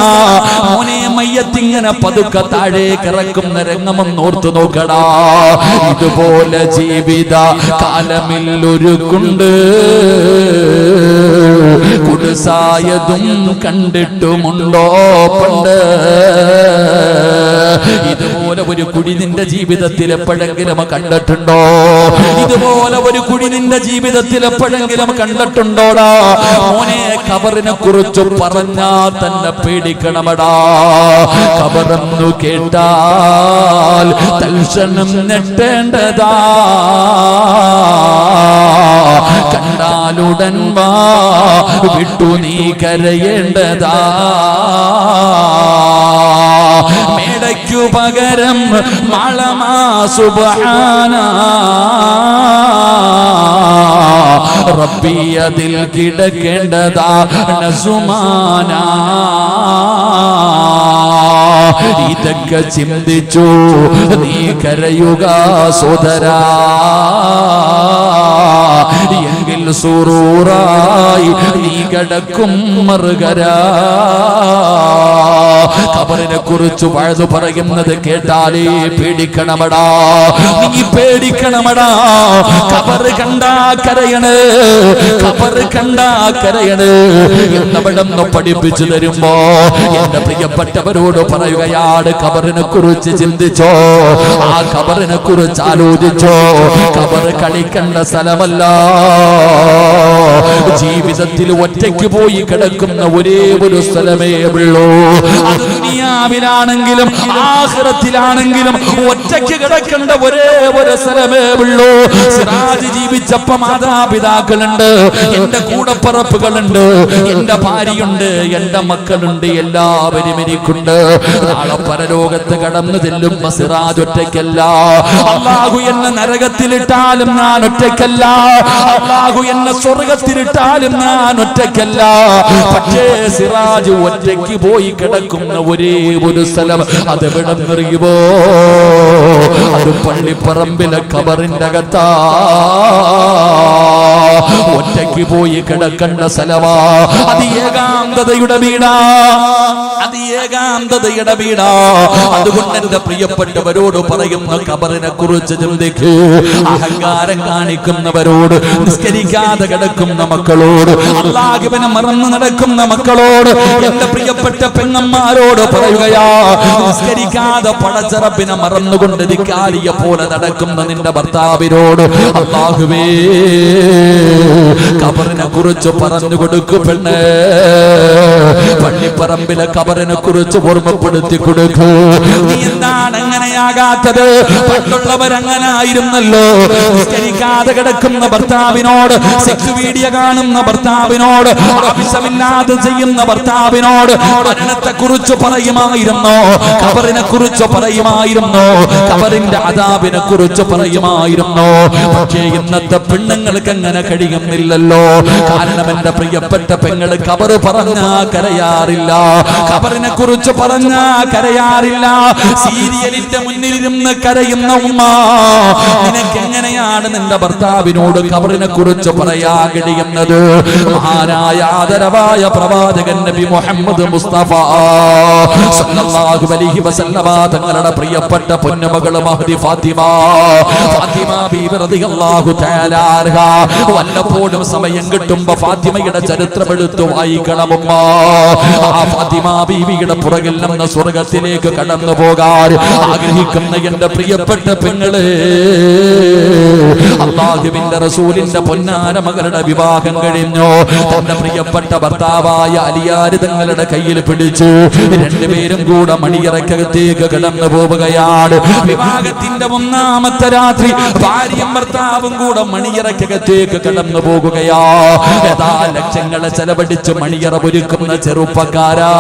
മോനെ, മയ്യത്തിങ്ങനെ പതുക്കെ താഴേക്ക് ഇറക്കുന്ന രംഗമൊന്ന് ഓർത്തു നോക്കടാ. ഇതുപോലെ ജീവിത കാലമിൽ ഒരുക്കുണ്ട്, കുടുസായതും കണ്ടിട്ടുമുണ്ടോ പണ്ട്? ഇതുപോലെ ഒരു കുഴി നിന്റെ ജീവിതത്തിൽ എപ്പോഴെങ്കിലും കണ്ടിട്ടുണ്ടോ? ഇതുപോലെ ഒരു കുഴി നിന്റെ ജീവിതത്തിൽ എപ്പോഴെങ്കിലും കണ്ടിട്ടുണ്ടോടാ മോനെ? ഖബറിനെ കുറിച്ച് പറഞ്ഞാ തന്നെ പേടിക്കണമടാ. ഖബറെന്നു കേട്ടാൽ തൽക്ഷണം ഞെട്ടേണ്ടതാ, കണ്ടാലുടൻ വാ വിട്ടു നീ കരയേണ്ടതാ. മേടയ്ക്കു പകരം മാളമാ സുബ്ഹാന റബ്ബി, അതിൽ കിടക്കേണ്ടതാ നസുമാന. ഇതൊക്കെ ചിന്തിച്ചു നീ കരയുക സോദരാ, എങ്കിൽ സുറൂറായി നീ കിടക്കും മറുകരാ. ഖബറിനെ കുറിച്ച് വഴുതു പറയുന്നത് കേട്ടാലേ പേടിക്കണമടാ, നീ പേടിക്കണമടാ. ഖബർ കണ്ടാ കരയണ്, ഖബർ കണ്ടാ കരയണ് എന്നവിടെന്ന് പഠിപ്പിച്ചു തരുമ്പോ എന്റെ പ്രിയപ്പെട്ടവരോട് പറയുകയാണ്, ഖബറിനെ കുറിച്ച് ചിന്തിച്ചോ, ആ ഖബറിനെ കുറിച്ച് ആലോചിച്ചോ. ഖബർ കളിക്കേണ്ട സ്ഥലമല്ല. ജീവിതത്തിൽ ഒറ്റയ്ക്ക് പോയി കിടക്കുന്ന ഒരേ ഒരു സ്ഥലമേ ഉള്ളൂ. അത് ദുനിയാവിലാണെങ്കിലും ആഖിറത്തിലാണെങ്കിലും ഒറ്റയ്ക്ക് കിടക്കേണ്ട ഒരേ ഒരു സ്ഥലമേ ഉള്ളൂ. സിറാജ് ജീവിച്ചപ്പോ മാതാപിതാക്കളുണ്ട്, എന്റെ കൂടപ്പറപ്പുകളുണ്ട്, എന്റെ ഭാര്യയുണ്ട്, എന്റെ മക്കളുണ്ട്, എല്ലാവരും എനിക്കുണ്ട്. നാളെ പരലോകത്ത് കടന്നു ചെല്ലുമ്പോ സിറാജ് ഒറ്റയ്ക്കല്ല. അല്ലാഹു എന്നെ നരകത്തിലിട്ടാലും ഞാൻ ഒറ്റയ്ക്കല്ല, അല്ലാഹു എന്നെ സ്വർഗത്തിലിട്ടാലും ഞാൻ ഒറ്റയ്ക്കല്ല. പക്ഷേ സിറാജ് ഒറ്റയ്ക്ക് പോയി കിടക്കുന്ന ഒരേ ഒരു സ്ഥലം അതെവിടെന്നറിയുമോ? അത് പള്ളിപ്പറമ്പിലെ ഖബറിന്റെ അകത്താ. ഒറ്റയ്ക്ക് പോയി കിടക്കേണ്ട സ്ഥലമാ. അത് ഏകാന്തതയുടെ വീടാ, അത് അത് ഏകാന്തതയുടെ വീടാ. അതുകൊണ്ട് എന്റെ പ്രിയപ്പെട്ടവരോട് പറയുന്ന ഖബറിനെ കുറിച്ച് ചിന്തിക്കൂ. അഹങ്കാരം കാണിക്കുന്നവരോട്, നിസ്കരിക്കാതെ കിടക്കുന്ന മക്കളോട്, അല്ലാഹുവിനെ മറന്നു നടക്കുന്ന മക്കളോട്, എന്റെ പ്രിയപ്പെട്ട പെങ്ങന്മാരോട് പറയുകയാ, നിസ്കരിക്കാതെ പടച്ചറപ്പിനെ മറന്നുകൊണ്ട് ധിക്കാരിയെ പോലെ നടക്കുന്ന നിന്റെ ഭർത്താവിനോട് അല്ലാഹുവേ ഖബറിനെ കുറിച്ച് പറഞ്ഞു കൊടുക്കു പെണ്ണേ. പള്ളിപ്പറമ്പിലെ ഖബറിനെ കുറിച്ച് ഓർമ്മപ്പെടുത്തി കൊടുക്കൂ. നീ എന്താണ് അങ്ങനെയാകാത്തത്? പണ്ടുള്ളവരങ്ങനെ ആയിരുന്നല്ലോ. നിസ്കരിക്കാതെ കിടക്കുന്ന ഭർത്താവിനോട്, സെക്സ് വീഡിയോ കാണുന്ന ഭർത്താവിനോട്, ആവശ്യമില്ലാതെ ചെയ്യുന്ന ഭർത്താവിനോട് മരണത്തെ കുറിച്ച് പറയുമായിരുന്നു, ഖബറിനെ കുറിച്ച് പറയുമായിരുന്നു, ഖബറിന്റെ അദാബിനെ കുറിച്ച് പറയുമായിരുന്നു. പക്ഷേ ഇന്നത്തെ പെണ്ണുങ്ങൾക്ക് അങ്ങനെ കഴിയുന്നില്ലല്ലോ. കാരണം എന്റെ പ്രിയപ്പെട്ട പെങ്ങള് ഖബറ് പറഞ്ഞാ കരയാറില്ല, ഖബറിനെ കുറിച്ച് പറഞ്ഞാ കരയാറില്ല. സീരിയലിന്റെ മുന്നിലിരുന്ന് കരയുന്ന ഉമ്മ, നിനക്ക് എങ്ങനെയാണ് നിന്റെ ഭർത്താവിനോട് ഖബറിനെ കുറിച്ച് പറയാൻ കഴിയുന്നത്? മഹാനായ ആദരവായ പ്രവാചകൻ നബി മുഹമ്മദ് മുസ്തഫ സല്ലല്ലാഹു അലൈഹി വസല്ലമ തങ്ങളുടെ പ്രിയപ്പെട്ട പൊന്നുമകൾ മഹ്ദി ഫാത്തിമ ബീവി റളിയല്ലാഹു തആല അൻഹ വല്ലപ്പോഴും സമയം കിട്ടുമ്പോൾ ഫാത്തിമയുടെ ചരിത്രം എടുത്തു വായിക്കണം ഉമ്മ. ആ ഫാത്തിമ ബീവിയുടെ പുറകിൽ നിന്ന് സ്വർഗ്ഗത്തിലേക്ക് കടന്നു പോകാൻ ആഗ്രഹിക്കുന്ന എന്റെ പ്രിയപ്പെട്ട പെങ്ങളെ, അല്ലാഹുവിന്റെ റസൂലിന്റെ പൊന്നാര മകളുടെ വിവാഹം കഴിഞ്ഞു. തന്റെ പ്രിയപ്പെട്ട ഭർത്താവായ അലിയാർ തങ്ങളുടെ കയ്യിൽ പിടിച്ചു രണ്ടുപേരും കൂടെ മണിയറക്കകത്തേക്ക് കടന്നു പോവുകയാണ്. വിവാഹത്തിന്റെ ഒന്നാമത്തെ രാത്രി ഭാര്യയും ഭർത്താവും കൂടെ മണിയറക്കകത്തേക്ക് കടന്നു പോകുകയാ. യഥാ ലക്ഷങ്ങളെ ചെലവഴിച്ച് മണിയറ ഒരുക്കുന്ന ചെറുപ്പക്കാരാ,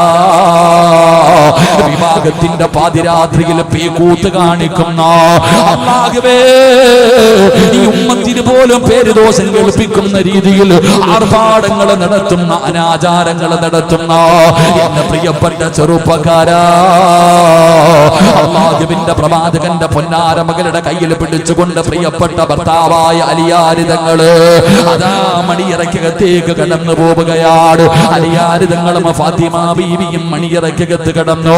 വിവാഹത്തിന്റെ പാതിരാത്രിയിൽ പേക്കൂത്ത് കാണിക്കുന്ന അല്ലാഹുവേ, ഈ ഉമ്മത്തിന് പോലും പേരുദോഷം കേൾപ്പിക്കുന്ന രീതിയിൽ ആർഭാടങ്ങൾ നടത്തുന്ന, അനാചാരങ്ങൾ നടത്തുന്ന എന്റെ പ്രിയപ്പെട്ട ചെറുപ്പക്കാരാ, അല്ലാഹുവിന്റെ പ്രവാചകന്റെ പൊന്നാര മകളുടെ കയ്യിൽ പിടിച്ചുകൊണ്ട് പ്രിയപ്പെട്ട ഭർത്താവായ അലിയാർ തങ്ങള് അതാ മണിയറക്കകത്തേക്ക് കടന്നു പോവുകയാണ്. അലിയാർ തങ്ങളും ഫാത്തിമ ബീവിയും മണിയറക്കകത്ത് കടന്നു.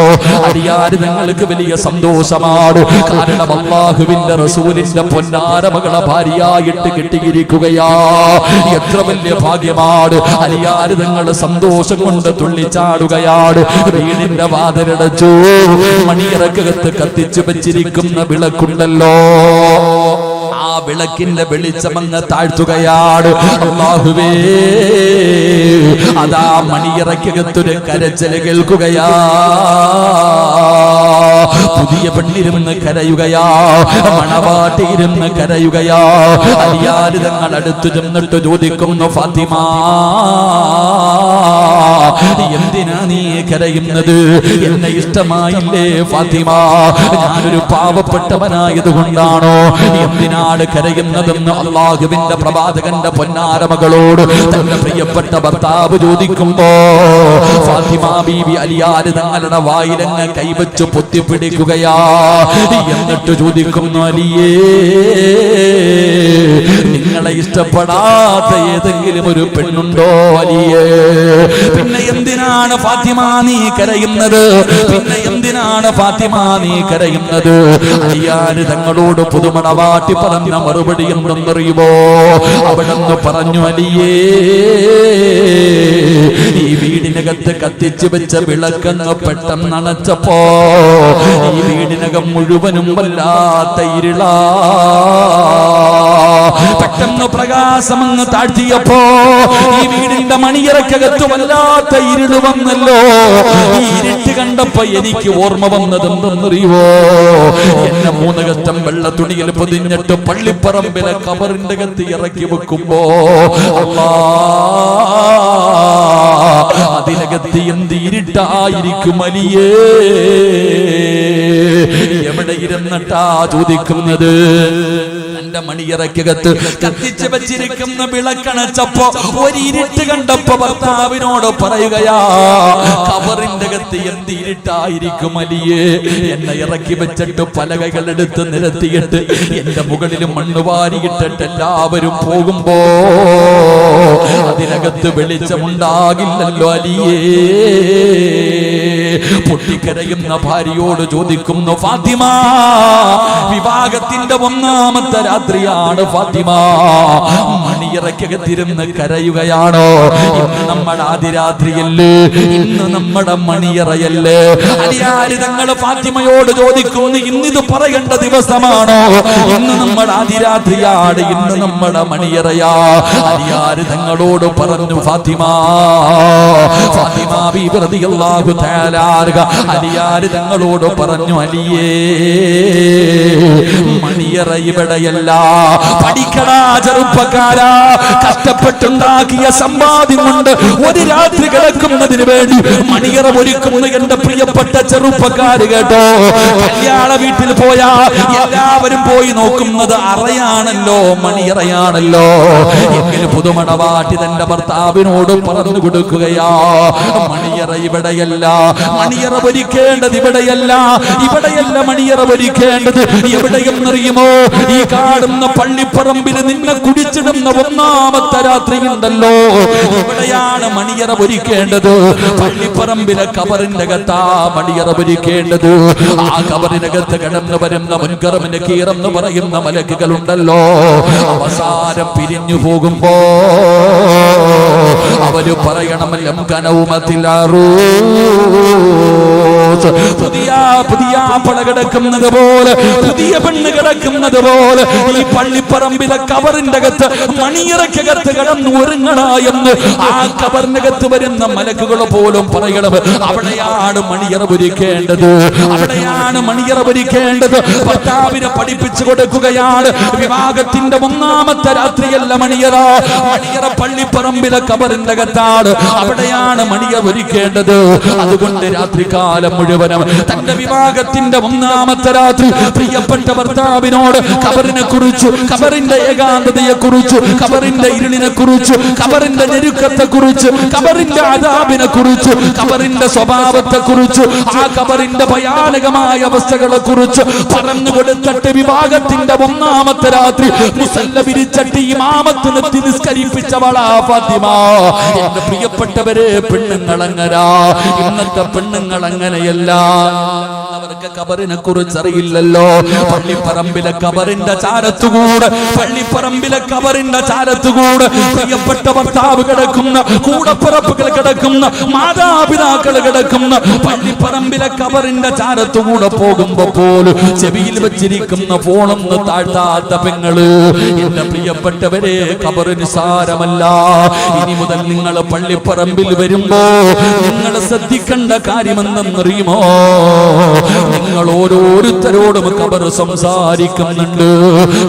അലിയാർ തങ്ങൾക്ക് വലിയ സന്തോഷമാണ്. കാരണം അല്ലാഹുവിന്റെ റസൂലിന്റെ പൊന്നാര മകളെ ഭാര്യയായിട്ട് കിട്ടിയിരിക്കുകയാ. എത്ര വലിയ ഭാഗ്യമാണ്. അലിയാർ തങ്ങൾ സന്തോഷം കൊണ്ട് തുള്ളിച്ചാടുകയാണ്. വീടിന്റെ വാതിലടച്ചു. മണിയറക്കകത്ത് കത്തിച്ചു വെച്ചിരിക്കുന്ന വിളക്കുണ്ടല്ലോ, ആ വിളക്കിന്റെ വെളിച്ചമങ്ങ് താഴ്ത്തുകയാണ്. അല്ലാഹുവേ, അതാ മണിയറക്കകത്തൊരു കരച്ചില് കേൾക്കുകയാ. പുതിയ പെണ്ണിരുന്ന് കരയുകയാ, മണവാട്ടിയിരുന്ന് കരയുകയാ. അലിയാർ തങ്ങൾ അടുത്തു ചെന്നിട്ട് ചോദിക്കുന്നു, ഫാത്തിമ എന്തിനാ നീ കരയുന്നത്? എന്നെ ഇഷ്ടമായില്ലേ ഫാത്തിമ? ഞാനൊരു പാവപ്പെട്ടവനായത് കൊണ്ടാണോ? എന്തിനാണ് കരയുന്നതെന്ന് അല്ലാഹുവിന്റെ പ്രവാചകന്റെ പൊന്നാര മകളോട് തന്റെ പ്രിയപ്പെട്ട ഭർത്താവ് ചോദിക്കുമ്പോ ഫാത്തിമ ബീവി അലിയാർ തങ്ങളുടെ വായിലങ്ങ് കൈവച്ച് പൊത്തിപ്പിടിക്കുകയാ. എന്നിട്ട് ചോദിക്കുന്നു, അലിയേ, നിങ്ങളെ ഇഷ്ടപ്പെടാത്ത ഏതെങ്കിലും ഒരു പെണ്ണുണ്ടോ അലിയേ? പിന്നെ എന്തിനാണ് ഫാത്തിമ നീ കരയുന്നത്? പിന്നെ എന്തിനാണ് ഫാത്തിമ നീ കരയുന്നത്? അലിയാർ തങ്ങളോട് പുതുമണവാട്ടി പറഞ്ഞ മറുപടി എന്തെന്നറിയുമോ? അവിടെന്ന് പറഞ്ഞു, അലിയേ, ഈ വീടിനകത്ത് കത്തിച്ചു വെച്ച വിളക്കങ്ങ് പെട്ടെന്ന് അണച്ചപ്പോ ഈ വീടിനകം മുഴുവനും വല്ലാത്ത ഇരുളാ. പെട്ടെന്ന് പ്രകാശമങ്ങ് താഴ്ത്തിയപ്പോ ഈ വീടിന്റെ മണിയറക്കകത്ത് വല്ലാത്ത ഇരുള് വന്നല്ലോ. ഈ ഇരുട്ട് കണ്ടപ്പോ എനിക്ക് ഓർമ്മ വന്നത് എന്തെന്നറിയുവോ? എന്നെ 3 കഷ്ടം വെള്ള തുണിയിൽ പൊതിഞ്ഞിട്ട് പള്ളിപ്പറമ്പിലെ ഖബറിന്റെ അകത്ത് ഇറക്കി വെക്കുമ്പോ അതിനകത്ത് എന്ത് ഇരുട്ടായിരിക്കും അലിയേ? എവിടെ ഇരുന്നിട്ടാ ചോദിക്കുന്നത്? തന്റെ മണിയറയ്ക്കകത്ത് കത്തിച്ച് വെച്ചിരിക്കുന്ന വിളക്കണച്ചപ്പോ ഒരു ഇരുട്ട് കണ്ടപ്പോ ഭർത്താവിനോട് പറയുകയാ, ഖബറിന്റെ അകത്ത് എന്ത് ഇരുട്ടായിരിക്കും അലിയേ, എന്നെ ഇറക്കി വെച്ചിട്ട് പലകകൾ എടുത്ത് നിരത്തിയിട്ട് എന്റെ മുകളിൽ മണ്ണ് വാരിയിട്ടിട്ട് എല്ലാവരും പോകുമ്പോ അതിനകത്ത് വെളിച്ചമുണ്ടാകില്ലല്ലോ അലിയേ. പൊട്ടിക്കരയുന്ന ഭാര്യയോട് ചോദിക്കുന്നു, ഫാത്തിമ, വിവാഹത്തിന്റെ 1ാമത്തെ രാത്രിയാണ് ഫാത്തിമ, മണിയറയ്ക്കകത്തിരുന്ന് കരയുകയാണോ? ഇന്ന് നമ്മുടെ ആദിരാത്രിയല്ലേ, ഇന്ന് നമ്മുടെ മണിയറയല്ലേ? അലിയാര് തങ്ങൾ ഫാത്തിമയോട് ചോദിക്കുന്നു, ഇന്നിത് പറയേണ്ട ദിവസമാണോ? ഇന്ന് നമ്മുടെ ആദിരാത്രിയാണ്, ഇന്ന് നമ്മുടെ മണിയറയാ. അലിയാര് തങ്ങളോട് പറഞ്ഞു, ഫാത്തിമ ബീബി റളിയല്ലാഹു തആല അലിയാര് തങ്ങളോട് പറഞ്ഞു, അലിയേ, മണിയറ ഇവിടെയല്ല. പഠിക്കടാ ചെറുപ്പക്കാരാ, കഷ്ടപ്പെട്ടുണ്ടാക്കിയ സമ്പാദ്യം കൊണ്ട് ഒരു രാത്രി കിടക്കുന്നതിന് വേണ്ടി മണിയറ ഒരുക്കുന്ന എന്റെ പ്രിയപ്പെട്ട ചെറുപ്പക്കാര് കേട്ടോ. കല്യാണ വീട്ടിൽ പോയാ എല്ലാവരും പോയി നോക്കുന്നത് അറയാണല്ലോ, മണിയറയാണല്ലോ. എങ്കിലും പുതുമണവാട്ടി തന്റെ ഭർത്താവിനോട് പറഞ്ഞു കൊടുക്കുകയാ, മണിയറ ഇവിടെയല്ല, മണിയറ ഒരുക്കേണ്ടത് ഇവിടെയല്ല, ഇവിടെയല്ല മണിയറ ഒരുക്കേണ്ടത്. എവിടെയെന്നറിയുമോ? ഈ കാണുന്ന പള്ളിപ്പറമ്പിൽ നിന്നെ കുടിച്ചിടുന്ന 1ാമത്തെ രാത്രി ഉണ്ടല്ലോ, ഇവിടെയാണ് മണിയറ ഒരുക്കേണ്ടത്. പള്ളിപ്പറമ്പിലെ കബറിന്റെ അകത്താ മണിയറ ഒരുക്കേണ്ടത്. ആ കബറിനകത്ത് കടന്നു വരുന്ന മുൻകറും നകീറെന്ന് പറയുന്ന മലക്കുകളുണ്ടല്ലോ, അവസാനം പിരിഞ്ഞു പോകുമ്പോ അവര് പറയണം, ലം കനൗമത്തിലാറൂ, പുതിയ പുതിയ പട കിടക്കുന്നത് പോലെ, പുതിയ പെണ്ണ് കിടക്കുന്നത് പോലെ ഈ പള്ളിപ്പറമ്പിലെ കബറിന്റെ അകത്ത് മണിയറയ്ക്കകത്ത് കടന്നു ഒരുങ്ങണ എന്ന് ആ കബറിനകത്ത് വരുന്ന മലക്കുകൾ പോലും പറയണം, അവിടെയാണ് മണിയറ ഒരുക്കേണ്ടത്, അവിടെയാണ് മണിയറ ഒരുക്കേണ്ടത്. ഭർത്താവിനെ പഠിപ്പിച്ചു കൊടുക്കുകയാണ്, വിവാഹത്തിന്റെ 1ാമത്തെ രാത്രിയല്ല മണിയറ, മണിയറ പള്ളിപ്പറമ്പിലെ കബറിന്റെ അകത്താണ്, അവിടെയാണ് മണിയറ ഒരുക്കേണ്ടത്. അതുകൊണ്ട് രാത്രികാലം മുഴുവനും തന്റെ വിവാഹത്തിന്റെ 1ാമത്തെ രാത്രി പ്രിയപ്പെട്ട ഭർത്താവിനോട് ഖബറിനെ കുറിച്ചു, ഖബറിന്റെ ഏകാന്തതയെ കുറിച്ചു, ഖബറിന്റെ ഇരുളിനെ കുറിച്ചു, ഖബറിന്റെ ഞെരുക്കത്തെ കുറിച്ച്, ഖബറിന്റെ അദാബിനെ കുറിച്ചു, ഖബറിന്റെ സ്വഭാവത്തെ കുറിച്ചു, ആ ഖബറിന്റെ ഭയാനകമായ അവസ്ഥകളെ കുറിച്ച് പറഞ്ഞു കൊടുത്തിട്ട് വിവാഹത്തിന്റെ 1ാമത്തെ രാത്രി മുസല്ല വിരിച്ചിട്ട് ഇമാമത്ത് നിർത്തി നിസ്കരിപ്പിച്ചവളാ ഫാത്തിമ. എന്റെ പ്രിയപ്പെട്ടവരെ, പെണ്ണുങ്ങളങ്ങനാ, ഇന്നത്തെ പെണ്ണുങ്ങൾ അങ്ങനെയല്ല. അവർക്ക് ഖബറിനെ കുറിച്ച് അറിയില്ലല്ലോ. പള്ളിപ്പറമ്പിലെ ഖബറിന്റെ ചാരത്തുകൂടെ, പള്ളിപ്പറമ്പിലെ ഖബറിന്റെ ചാരത്തുകൂടെ പ്രിയപ്പെട്ട ഭർത്താവ് കിടക്കുന്ന, കൂടപ്പിറപ്പുകൾ കിടക്കുന്ന, മാതാപിതാക്കൾ കിടക്കുന്ന പള്ളിപ്പറമ്പിലെ ഖബറിന്റെ ചാരത്തുകൂടെ പോകുമ്പോ പോലും ചെവിയിൽ വെച്ചിരിക്കുന്ന ഫോണൊന്ന് താഴ്ത്താത്ത പെങ്ങള്. എന്റെ പ്രിയപ്പെട്ടവരെ, ഖബറ് നിസാരമല്ല. ഇനി മുതൽ നിങ്ങൾ പള്ളിപ്പറമ്പിൽ വരുമ്പോ നിങ്ങൾ ശ്രദ്ധിക്കേണ്ട കാര്യമെന്നറിയുമോ? നിങ്ങൾ ഓരോരുത്തരോടും ഖബർ സംസാരിക്കുന്നുണ്ട്.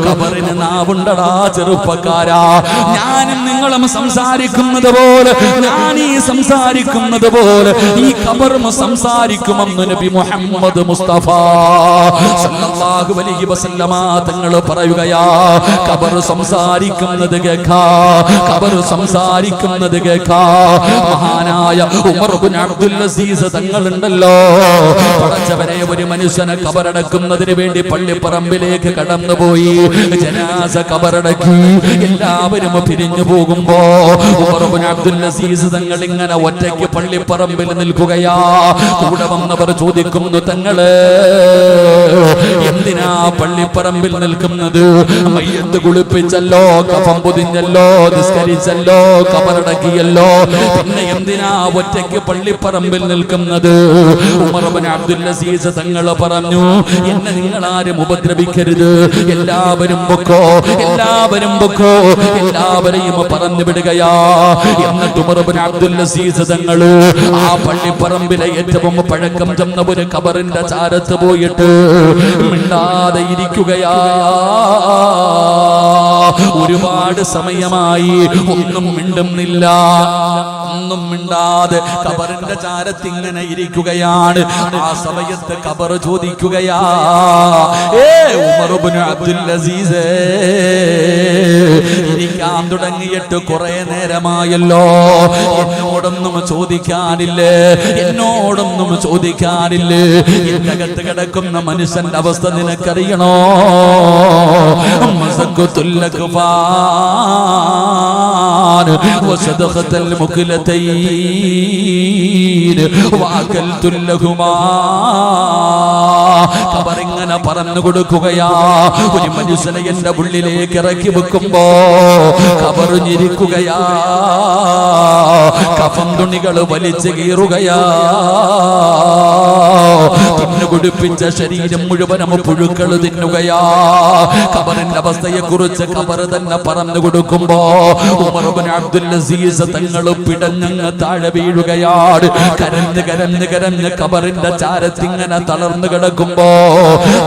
ഖബറിന് നാവുണ്ടടാ ചെറുപ്പക്കാരാ. ഞാനും നിങ്ങളും സംസാരിക്കുന്നത് പോലെ, ഞാൻ ഈ സംസാരിക്കുന്നത് പോലെ ഈ ഖബറും സംസാരിക്കുമെന്ന് നബി മുഹമ്മദ് മുസ്തഫ സല്ലല്ലാഹു അലൈഹി വസല്ലമ തങ്ങൾ പറയുകയാ. ഖബർ സംസാരിക്കുന്നത് കേൾക്കാ, ഖബർ സംസാരിക്കുന്നത് കേൾക്കാ. മഹാനായ ഉമർ ഇബ്നു അബ്ദുൽ അസീസ് തങ്ങളുണ്ടല്ലോ, പടച്ചവനെ, ഒരു മനുഷ്യനെ ഖബറടക്കുന്നതിന് വേണ്ടി പള്ളിപ്പറമ്പിലേക്ക് കടന്നുപോയി, ജനാസ ഖബറടക്കി, എല്ലാവരും പിരിഞ്ഞു പോകുമ്പോ ഉമർ ഇബ്നു അബ്ദുൽ അസീസ് തങ്ങൾ ഇങ്ങനെ ഒറ്റയ്ക്ക് പള്ളിപ്പറമ്പിൽ നിൽക്കുകയാ. കൂടെ വന്നവർ ചോദിക്കുന്നു, തങ്ങള് എന്തിനാ പള്ളിപ്പറമ്പിൽ നിൽക്കുന്നത്? മയ്യത്ത് കുളിപ്പിച്ചല്ലോ, കഫം പൊതിഞ്ഞല്ലോ, നിസ്കരിച്ചല്ലോ, ഖബറടക്കിയല്ലോ, പിന്നെ എന്തിനാ ഒറ്റയ്ക്ക് പള്ളിപ്പറമ്പിൽ നിൽക്കുന്നത്? ഉമർ ഇബ്നു അബ്ദുൽ അസീസ് തങ്ങൾ പറഞ്ഞു, എന്നെ നിങ്ങൾ ആരും ഉപദ്രവിക്കരുത്, എല്ലാവരും പൊക്കോ, എല്ലാവരും പൊക്കോ, എല്ലാവരെയും പറഞ്ഞു വിടുകയാ. എന്നിട്ട് ഉമർ ഇബ്നു അബ്ദുൽ അസീസ് തങ്ങൾ ആ പള്ളിപ്പറമ്പിലെ ഏറ്റവും പഴക്കം ചെന്ന ഒരു ഖബറിന്റെ ചാരത്ത് പോയിട്ട് മിണ്ടാതെ ഇരിക്കുകയാ. ഒരുപാട് സമയമായി ഒന്നും മിണ്ടുന്നില്ല. ഒന്നും മിണ്ടാതെ ഖബറിന്റെ ചാരത്തിങ്ങനെ ഇരിക്കുകയാണ്. ആ സമയത്ത് ഖബർ ചോദിക്കുകയാ, ഉമർ ഇബ്നു അബ്ദുൽ അസീസ്, ഇരിക്കാൻ തുടങ്ങിയിട്ട് കുറെ നേരമായല്ലോ, എന്നോടൊന്നും ചോദിക്കാനില്ലേ? എന്നോടൊന്നും ചോദിക്കാനില്ലേ? എന്റെ അകത്ത് കിടക്കുന്ന മനുഷ്യന്റെ അവസ്ഥ നിനക്കറിയണോ? ഖബറിങ്ങനെ പറഞ്ഞു കൊടുക്കുകയാ. ഒരു മനുഷ്യനെ എന്റെ ഉള്ളിലേക്ക് ഇറക്കി വെക്കുമ്പോ ഖബറിഞ്ഞിരിക്കുകയാ. കഫൻ തുണികൾ വലിച്ചു കീറുകയാ. തിന്നുകുടിപ്പിച്ച ശരീരം മുഴുവനും പുഴുക്കൾ തിന്നുകയാ. ഖബറിന്റെ അവസ്ഥയെ കുറിച്ച് ഖബർ തന്നെ പറഞ്ഞു കൊടുക്കുമ്പോ ഉമർ ഇബ്നു അബ്ദുൽ അസീസ് തങ്ങൾ പിടഞ്ഞങ്ങ് താഴെ വീഴുകയാണ്. കരഞ്ഞ് കരഞ്ഞ് കരഞ്ഞ് ഖബറിന്റെ ചാരത്തിങ്ങനെ തളർന്നു കിടക്കുമ്പോ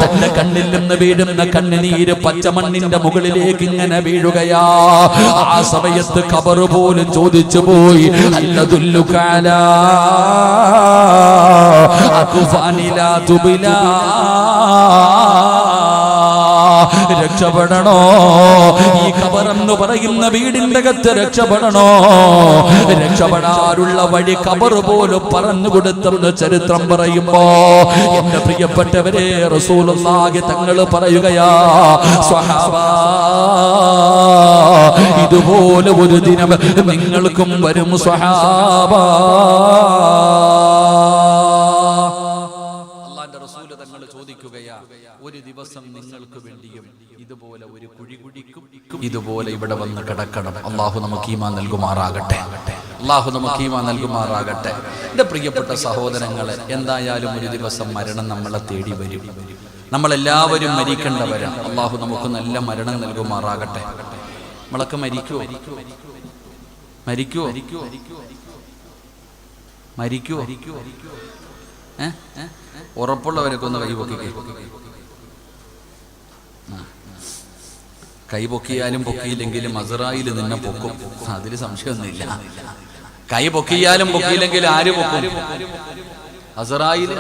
തന്റെ കണ്ണിൽ നിന്ന് വീഴുന്ന കണ്ണുനീര് പച്ചമണ്ണിന്റെ മുകളിലേക്ക് ഇങ്ങനെ വീഴുകയാ. ആ സമയത്ത് ഖബർ പോലും ചോദിച്ചു പോയി, അല്ലദുല്ലുകാലാ അകുഫാനിലാ തുബിലാ, രക്ഷപ്പെടണോ? ഈ ഖബറെന്ന് പറയുന്ന വീടിന്റെ അകത്ത് രക്ഷപ്പെടണോ? രക്ഷപ്പെടാനുള്ള വഴി ഖബർ പോലും പറഞ്ഞു കൊടുത്തെന്ന് ചരിത്രം പറയുമ്പോ എന്റെ പ്രിയപ്പെട്ടവരെ, റസൂലുള്ളാഹി തങ്ങൾ പറയുകയാ, സ്വഹാബാ, ഇതുപോലെ ഒരു ദിനം നിങ്ങൾക്കും വരും സ്വഹാബാ. അല്ലാഹുവിന്റെ റസൂൽ തങ്ങൾ ചോദിക്കുകയാ, ഒരു ദിവസം നിങ്ങൾക്ക് വേണ്ടിയും ഇതുപോലെ ഒരു കുഴി കുഴിക്കും, ഇതുപോലെ ഇവിടെ വന്ന് കിടക്കണം. അള്ളാഹു നമുക്ക് ഈമാൻ നൽകുമാറാകട്ടെ. അള്ളാഹു നമുക്ക് ഈമാൻ നൽകുമാറാകട്ടെ. എന്റെ പ്രിയപ്പെട്ട സഹോദരങ്ങളെ, എന്തായാലും ഒരു ദിവസം മരണം നമ്മളെ തേടി വരും. നമ്മളെല്ലാവരും മരിക്കേണ്ടവരാ. അള്ളാഹു നമുക്ക് നല്ല മരണം നൽകുമാറാകട്ടെ. നമ്മളൊക്കെ മരിക്കുവോ? മരിക്കുവോ? മരിക്കുവോ? ഉറപ്പുള്ളവരൊക്കെ ഒന്ന് കൈപൊക്കിക്കേ. കൈ പൊക്കിയാലും പൊക്കിയില്ലെങ്കിലും അസ്റായിൽ നിന്നെ പൊക്കും, അതിൽ സംശയമൊന്നുമില്ല. കൈ പൊക്കിയാലും പൊക്കിയില്ലെങ്കിലും ആര് പൊക്കും? അസ്റായിൽ.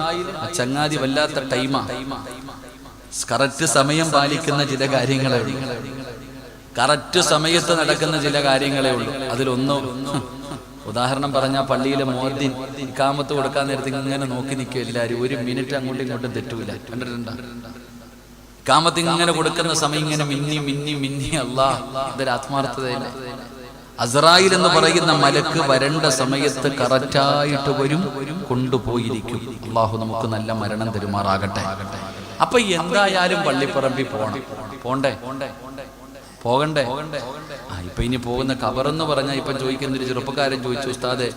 ചങ്ങാതി വല്ലാത്ത ടൈമാ. കറക്റ്റ് സമയം പാലിക്കുന്ന ചില കാര്യങ്ങളെ, കറക്റ്റ് സമയത്ത് നടക്കുന്ന ചില കാര്യങ്ങളെ ഉള്ളൂ. അതിലൊന്ന്, ഉദാഹരണം പറഞ്ഞാൽ പള്ളിയിലെ മുഅദ്ദിൻ ഇഖാമത്ത് കൊടുക്കാൻ നേരത്തെ ഇങ്ങനെ നോക്കി നിൽക്കും എല്ലാവരും. ഒരു മിനിറ്റ് അങ്ങോട്ടും ഇങ്ങോട്ടും തെറ്റൂല. കണ്ടിട്ടുണ്ടോ? ഇഖാമത്ത് ഇങ്ങനെ കൊടുക്കുന്ന സമയം ഇങ്ങനെ മിന്നി മിന്നി മിന്നി. അല്ലാഹ്, ഇതൊരു ആത്മാർത്ഥതയില്ല. അസ്റായിൽ എന്ന് പറയുന്ന മലക്ക് വരേണ്ട സമയത്ത് കറക്റ്റായിട്ട് വരും, കൊണ്ടുപോയിരിക്കും. അള്ളാഹു നമുക്ക് നല്ല മരണം തരുമാറാകട്ടെ. അപ്പൊ എന്തായാലും പള്ളിപ്പറമ്പിൽ പോണ്ടേ? പോകണ്ടേ? ഇപ്പൊ ഇനി പോകുന്ന ഖബറെന്ന് പറഞ്ഞാൽ ഇപ്പൊ ചോദിക്കുന്ന ഒരു ചെറുപ്പക്കാരൻ ചോദിച്ചു, ഉസ്താദെ,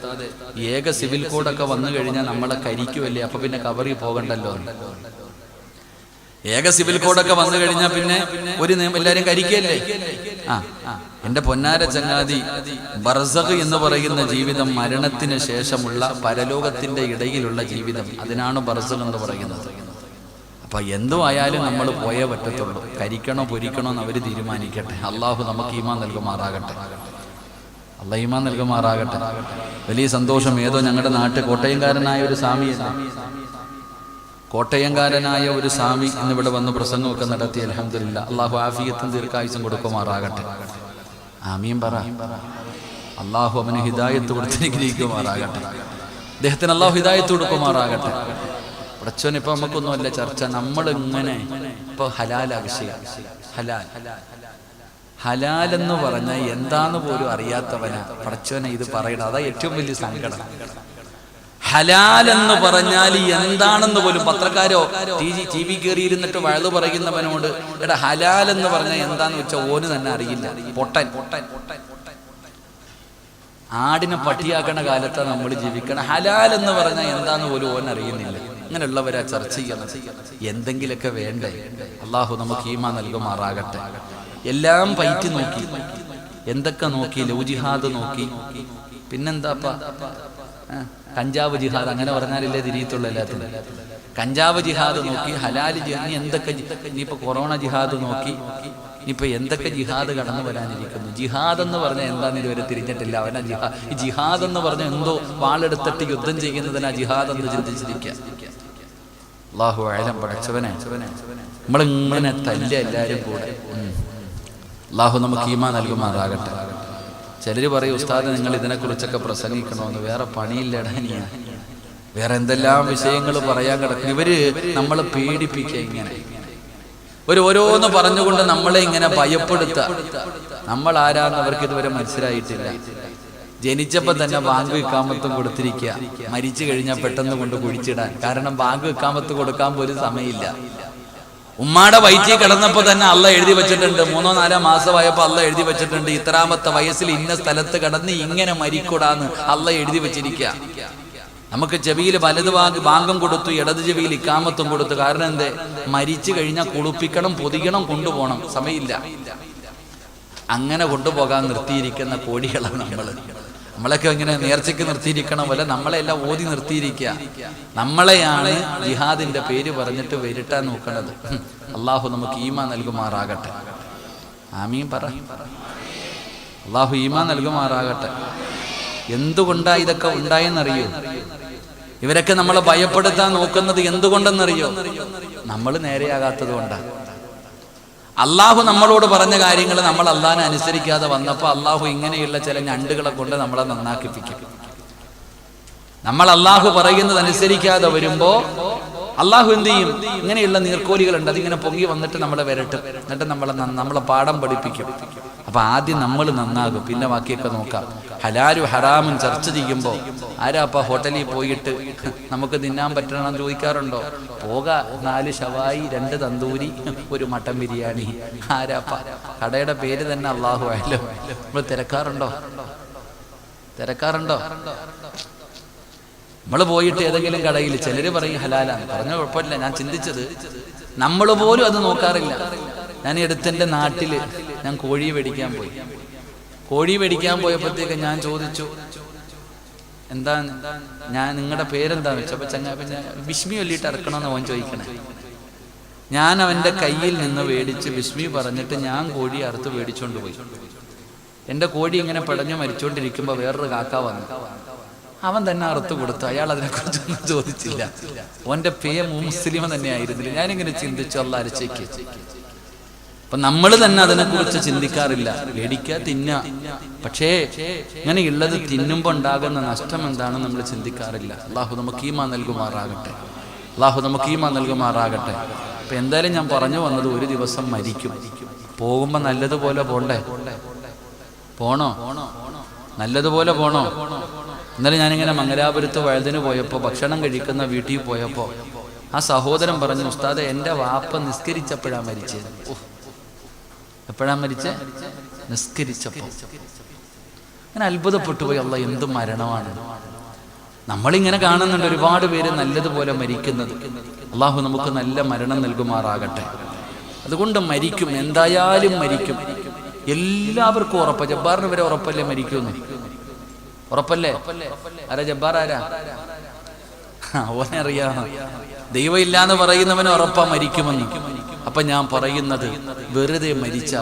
ഏക സിവിൽ കോഡൊക്കെ വന്നു കഴിഞ്ഞാൽ നമ്മളെ കരിക്കുമല്ലേ, അപ്പൊ പിന്നെ ഖബറിൽ പോകണ്ടല്ലോ. ഏക സിവിൽ കോഡൊക്കെ വന്നു കഴിഞ്ഞാൽ പിന്നെ ഒരു എല്ലാരും കരിക്കല്ലേ? എന്റെ പൊന്നാര ചങ്ങാതി, ബർസഖ് എന്ന് പറയുന്ന ജീവിതം മരണത്തിന് ശേഷമുള്ള പരലോകത്തിന്റെ ഇടയിലുള്ള ജീവിതം, അതിനാണ് ബർസഖ് എന്ന് പറയുന്നത്. അപ്പൊ എന്തു ആയാലും നമ്മൾ പോയേ പറ്റത്തുള്ളൂ. കരിക്കണോ പൊരിക്കണോ എന്ന് അവര് തീരുമാനിക്കട്ടെ. അള്ളാഹു നമുക്ക് ഈമാൻ നൽകുമാറാകട്ടെ. അള്ളാഹ് ഈമാൻ നൽകുമാറാകട്ടെ. വലിയ സന്തോഷം. ഏതോ ഞങ്ങളുടെ നാട്ടിൽ കോട്ടയംകാരനായ ഒരു സ്വാമി, കോട്ടയംകാരനായ ഒരു സ്വാമി ഇന്നിവിടെ വന്ന് പ്രസംഗമൊക്കെ നടത്തി. അൽഹംദുലില്ലാഹ്. അള്ളാഹു ആഫിയത്തും ദീർഘായുസ്സും കൊടുക്കുമാറാകട്ടെ. ആമീൻ പറ. അള്ളാഹു അവന് ഹിദായത്ത് കൊടുത്തിരിക്കുമാറാകട്ടെ. അദ്ദേഹത്തിന് അള്ളാഹു ഹിദായത്ത് കൊടുക്കുമാറാകട്ടെ. പടച്ചോൻ, ഇപ്പൊ നമുക്കൊന്നുമല്ല ചർച്ച. നമ്മളിങ്ങനെ ഇപ്പൊ ഹലാലാ വിഷയം. ഹലാൽ എന്ന് പറഞ്ഞാൽ എന്താന്ന് പോലും അറിയാത്തവനാ പടച്ചോനെ ഇത് പറയണം. അതാ ഏറ്റവും വലിയ സങ്കടം. ഹലാൽ എന്ന് പറഞ്ഞാൽ എന്താണെന്ന് പോലും പത്രക്കാരോ ടി വി കയറിയിരുന്നിട്ട് വഴുതു പറയുന്നവനോട് എടാ ഹലാൽ എന്ന് പറഞ്ഞാൽ എന്താന്ന് വെച്ചാൽ ഓന് തന്നെ അറിയില്ല. പൊട്ടൻ. ആടിനെ പട്ടിയാക്കണ കാലത്താണ് നമ്മൾ ജീവിക്കണം. ഹലാൽ എന്ന് പറഞ്ഞാൽ എന്താന്ന് പോലും ഓൻ അറിയുന്നില്ല. അങ്ങനെയുള്ളവരാ ചർച്ച ചെയ്യണം. എന്തെങ്കിലുമൊക്കെ വേണ്ടേ? അള്ളാഹു നമുക്ക് ഈമാൻ നൽകുമാറാകട്ടെ. എല്ലാം പയറ്റി നോക്കി, എന്തൊക്കെ നോക്കി, ലൗ ജിഹാദ് നോക്കി, പിന്നെന്താപ്പാ കഞ്ചാവ് ജിഹാദ്, അങ്ങനെ പറഞ്ഞാലില്ലേ തിരിയത്തുള്ള എല്ലാത്തിനും. കഞ്ചാവ് ജിഹാദ് നോക്കി, ഹലാൽ ജിഹാദ്, എന്തൊക്കെ, ഇനിയിപ്പോ കൊറോണ ജിഹാദ് നോക്കി, ഇനിയിപ്പോൾ എന്തൊക്കെ ജിഹാദ് കടന്നു വരാനിരിക്കുന്നു. ജിഹാദ് എന്ന് പറഞ്ഞാൽ എന്താണെന്ന് ഇതുവരെ തിരിഞ്ഞിട്ടില്ല. അവനാ ഈ ജിഹാദ് എന്ന് പറഞ്ഞാൽ എന്തോ വാളെടുത്തിട്ട് യുദ്ധം ചെയ്യുന്നതിനാ ജിഹാദ് എന്ന് ചിന്തിച്ചിരിക്കുക. അല്ലാഹു അഅലം. പടച്ചവനെ നമ്മളിങ്ങനെ തല്ല എല്ലാവരും കൂടെ. അല്ലാഹു നമുക്ക് ഈമാൻ നൽകുമാറാകട്ടെ. ചിലർ പറയും ഉസ്താദ് നിങ്ങൾ ഇതിനെക്കുറിച്ചൊക്കെ പ്രസംഗിക്കണമെന്ന്. വേറെ പണിയില്ലടാനിയ, വേറെ എന്തെല്ലാം വിഷയങ്ങൾ പറയാൻ കിടക്കും. ഇവര് നമ്മളെ പേടിപ്പിക്കുക, ഇങ്ങനെ ഓരോന്ന് പറഞ്ഞുകൊണ്ട് നമ്മളെ ഇങ്ങനെ ഭയപ്പെടുത്തുക. നമ്മൾ ആരാന്ന് അവർക്ക് ഇതുവരെ മനസ്സിലായിട്ടില്ല. ജനിച്ചപ്പോ തന്നെ ബാങ്ക് ഇക്കാമത്തും കൊടുത്തിരിക്കുക, മരിച്ചു കഴിഞ്ഞാൽ പെട്ടെന്ന് കൊണ്ട് കുഴിച്ചിടാൻ. കാരണം ബാങ്ക് ഇക്കാമത്ത് കൊടുക്കാൻ പോലും സമയമില്ല. ഉമ്മാടെ വയറ്റിൽ കിടന്നപ്പോ തന്നെ അള്ള എഴുതി വെച്ചിട്ടുണ്ട്. 3-4 മാസമായപ്പോ അള്ള എഴുതി വെച്ചിട്ടുണ്ട്, ഇത്രാമത്തെ വയസ്സിൽ ഇന്ന സ്ഥലത്ത് കിടന്ന് ഇങ്ങനെ മരിക്കൂടാന്ന് അള്ള എഴുതി വെച്ചിരിക്കുക. നമുക്ക് ചെവിയിൽ വലത് ഭാഗം കൊടുത്തു, ഇടത് ചെവിയിൽ ഇക്കാമത്തും കൊടുത്തു. കാരണം എന്തേ? മരിച്ചു കഴിഞ്ഞാൽ കുളിപ്പിക്കണം, പൊതിക്കണം, കൊണ്ടുപോകണം, സമയമില്ല. അങ്ങനെ കൊണ്ടുപോകാൻ നിർത്തിയിരിക്കുന്ന കോടികളാണ് നമ്മളൊക്കെ ഇങ്ങനെ നേർച്ചയ്ക്ക് നിർത്തിയിരിക്കണ പോലെ നമ്മളെല്ലാം ഓതി നിർത്തിയിരിക്കുക. നമ്മളെയാണ് ജിഹാദിന്റെ പേര് പറഞ്ഞിട്ട് വരുത്താൻ നോക്കണത്. അള്ളാഹു നമുക്ക് ഈമാൻ നൽകുമാറാകട്ടെ. ആമീൻ പറ. അള്ളാഹു ഈമാൻ നൽകുമാറാകട്ടെ. എന്തുകൊണ്ടാ ഇതൊക്കെ ഉണ്ടായെന്നറിയോ? ഇവരൊക്കെ നമ്മളെ ഭയപ്പെടുത്താൻ നോക്കുന്നത് എന്തുകൊണ്ടെന്നറിയോ? നമ്മൾ നേരെയാകാത്തത് കൊണ്ടാണ്. അള്ളാഹു നമ്മളോട് പറഞ്ഞ കാര്യങ്ങൾ നമ്മൾ അള്ളാഹിനെ അനുസരിക്കാതെ വന്നപ്പോൾ അള്ളാഹു ഇങ്ങനെയുള്ള ചില ഞണ്ടുകളെ കൊണ്ട് നമ്മളെ നന്നാക്കിപ്പിക്കും. നമ്മൾ അള്ളാഹു പറയുന്നത് അനുസരിക്കാതെ വരുമ്പോ അള്ളാഹു എന്ത് ചെയ്യും? ഇങ്ങനെയുള്ള നീർക്കോലികളുണ്ട്, അതിങ്ങനെ പൊങ്ങി വന്നിട്ട് നമ്മളെ വരട്ടും, എന്നിട്ട് നമ്മളെ പാഠം പഠിപ്പിക്കും. അപ്പൊ ആദ്യം നമ്മൾ നന്നാകും, പിന്നെ ബാക്കിയൊക്കെ നോക്കാം. ഹലാലും ഹറാമും ചർച്ച ചെയ്യുമ്പോൾ ആരാപ്പ ഹോട്ടലിൽ പോയിട്ട് നമുക്ക് തിന്നാൻ പറ്റണമെന്ന് ചോദിക്കാറുണ്ടോ? പോക 4 ഷവായി, 2 തന്തൂരി, 1 മട്ടൻ ബിരിയാണി. ആരാപ്പ? കടയുടെ പേര് തന്നെ അള്ളാഹു ആയാലും. നമ്മൾ തിരക്കാറുണ്ടോ? നമ്മൾ പോയിട്ട് ഏതെങ്കിലും കടയിൽ ചിലര് പറയും ഹലാലാണ്, പറഞ്ഞ കുഴപ്പമില്ല. ഞാൻ ചിന്തിച്ചത് നമ്മൾ പോലും അത് നോക്കാറില്ല. ഞാൻ എടുത്തെൻ്റെ നാട്ടില് ഞാൻ കോഴി മേടിക്കാൻ പോയപ്പോഴത്തേക്ക് ഞാൻ ചോദിച്ചു, എന്താ ഞാൻ നിങ്ങളുടെ പേരെന്താന്ന് വെച്ചപ്പോ പിന്നെ ബിസ്മി ചൊല്ലിയിട്ട് ഇറക്കണമെന്ന് അവൻ ചോദിക്കണേ. ഞാൻ അവന്റെ കയ്യിൽ നിന്ന് മേടിച്ച് ബിസ്മി പറഞ്ഞിട്ട് ഞാൻ കോഴി അറുത്ത് മേടിച്ചോണ്ട് പോയി. എന്റെ കോഴി ഇങ്ങനെ പിടഞ്ഞു മരിച്ചോണ്ടിരിക്കുമ്പോ വേറൊരു കാക്ക വന്നു, അവൻ തന്നെ അറുത്ത് കൊടുത്തു. അയാൾ അതിനെക്കുറിച്ചൊന്നും ചോദിച്ചില്ല. അവന്റെ മുസ്ലിം തന്നെ ആയിരുന്നില്ല. ഞാനിങ്ങനെ ചിന്തിച്ചു, അല്ലാഹ് അരച്ചേക്ക്. അപ്പൊ നമ്മൾ തന്നെ അതിനെക്കുറിച്ച് ചിന്തിക്കാറില്ല. മേടിക്കുക, തിന്നുക. പക്ഷേ ഇങ്ങനെയുള്ളത് തിന്നുമ്പോൾ ഉണ്ടാകുന്ന നഷ്ടം എന്താണെന്ന് നമ്മൾ ചിന്തിക്കാറില്ല. അള്ളാഹു നമുക്ക് ഈമാൻ നൽകുമാറാകട്ടെ. അപ്പൊ എന്തായാലും ഞാൻ പറഞ്ഞു വന്നത്, ഒരു ദിവസം മരിക്കും. പോകുമ്പോ നല്ലതുപോലെ പോണോ? ഇന്നലെ ഞാനിങ്ങനെ മംഗലാപുരത്ത് വഴുതിന് പോയപ്പോൾ ഭക്ഷണം കഴിക്കുന്ന വീട്ടിൽ പോയപ്പോൾ ആ സഹോദരൻ പറഞ്ഞു, ഉസ്താദെ എൻ്റെ വാപ്പ നിസ്കരിച്ചപ്പോഴാണ് മരിച്ചത്. എപ്പോഴാണ് മരിച്ചേ? നിസ്കരിച്ചപ്പോൾ. അങ്ങനെ അത്ഭുതപ്പെട്ടു പോയി. അള്ളാ, എന്ത് മരണമാണ്! നമ്മളിങ്ങനെ കാണുന്നുണ്ട് ഒരുപാട് പേര് നല്ലതുപോലെ മരിക്കുന്നത്. അള്ളാഹു നമുക്ക് നല്ല മരണം നൽകുമാറാകട്ടെ. അതുകൊണ്ട് മരിക്കും, എന്തായാലും മരിക്കും. എല്ലാവർക്കും ഉറപ്പാ. ജബ്ബാറിന് വരെ ഉറപ്പല്ലേ മരിക്കുമെന്ന്? ഉറപ്പല്ലേ? ആരാ ജബ്ബാർ? ആരാ? അവനെ അറിയാം. ദൈവം ഇല്ലാന്ന് പറയുന്നവന് ഉറപ്പാ മരിക്കുമെന്ന്. അപ്പൊ ഞാൻ പറയുന്നത്, വെറുതെ മരിച്ചാ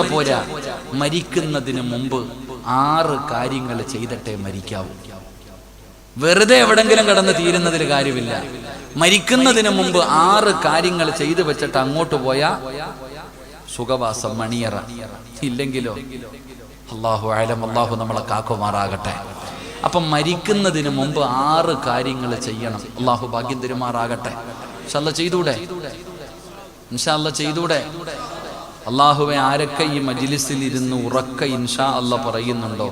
പോരാ. മരിക്കുന്നതിന് മുമ്പ് 6 കാര്യങ്ങൾ ചെയ്തിട്ടേ മരിക്കാവൂ. വെറുതെ എവിടെങ്കിലും കിടന്ന് തീരുന്നതിൽ കാര്യമില്ല. മരിക്കുന്നതിന് മുമ്പ് 6 കാര്യങ്ങൾ ചെയ്തു വെച്ചിട്ട് അങ്ങോട്ട് പോയാ സുഖവാസം, മണിയറ. ഇല്ലെങ്കിലോ അല്ലാഹു അഅലം. അല്ലാഹു നമ്മളെ കാക്കുമാറാകട്ടെ. അപ്പം മരിക്കുന്നതിന് മുമ്പ് 6 കാര്യങ്ങൾ ചെയ്യണം. അല്ലാഹു ഭാഗ്യം തരുമാറാകട്ടെ. ഇൻഷാ അല്ലാഹ് ചെയ്തൂടെ? അല്ലാഹുവേ, ആരൊക്കെ ഈ മജ്ലിസിൽ ഇരുന്ന് ഉറക്ക ഇൻഷാ അല്ലാഹ് പറയുന്നുണ്ടോ,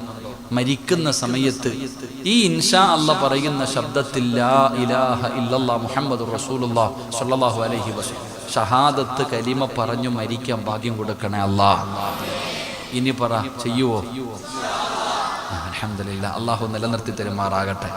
മരിക്കുന്ന സമയത്ത് ഈ ഇൻഷാ അല്ലാഹ് പറയുന്ന ശബ്ദത്തിൽ ലാ ഇലാഹ ഇല്ലല്ലാഹ് മുഹമ്മദുർ റസൂലുള്ളാഹ് സ്വല്ലല്ലാഹു അലൈഹി വസല്ലം ഷഹാദത്ത് കലിമ പറഞ്ഞു മരിക്കാൻ ഭാഗ്യം കൊടുക്കണേ അല്ലാഹ്. ഇനി പറ, ചെയ്യുവോ? അൽഹംദുലില്ലാഹ്. അല്ലാഹു നിലനിർത്തി തരുമാറാകട്ടെ.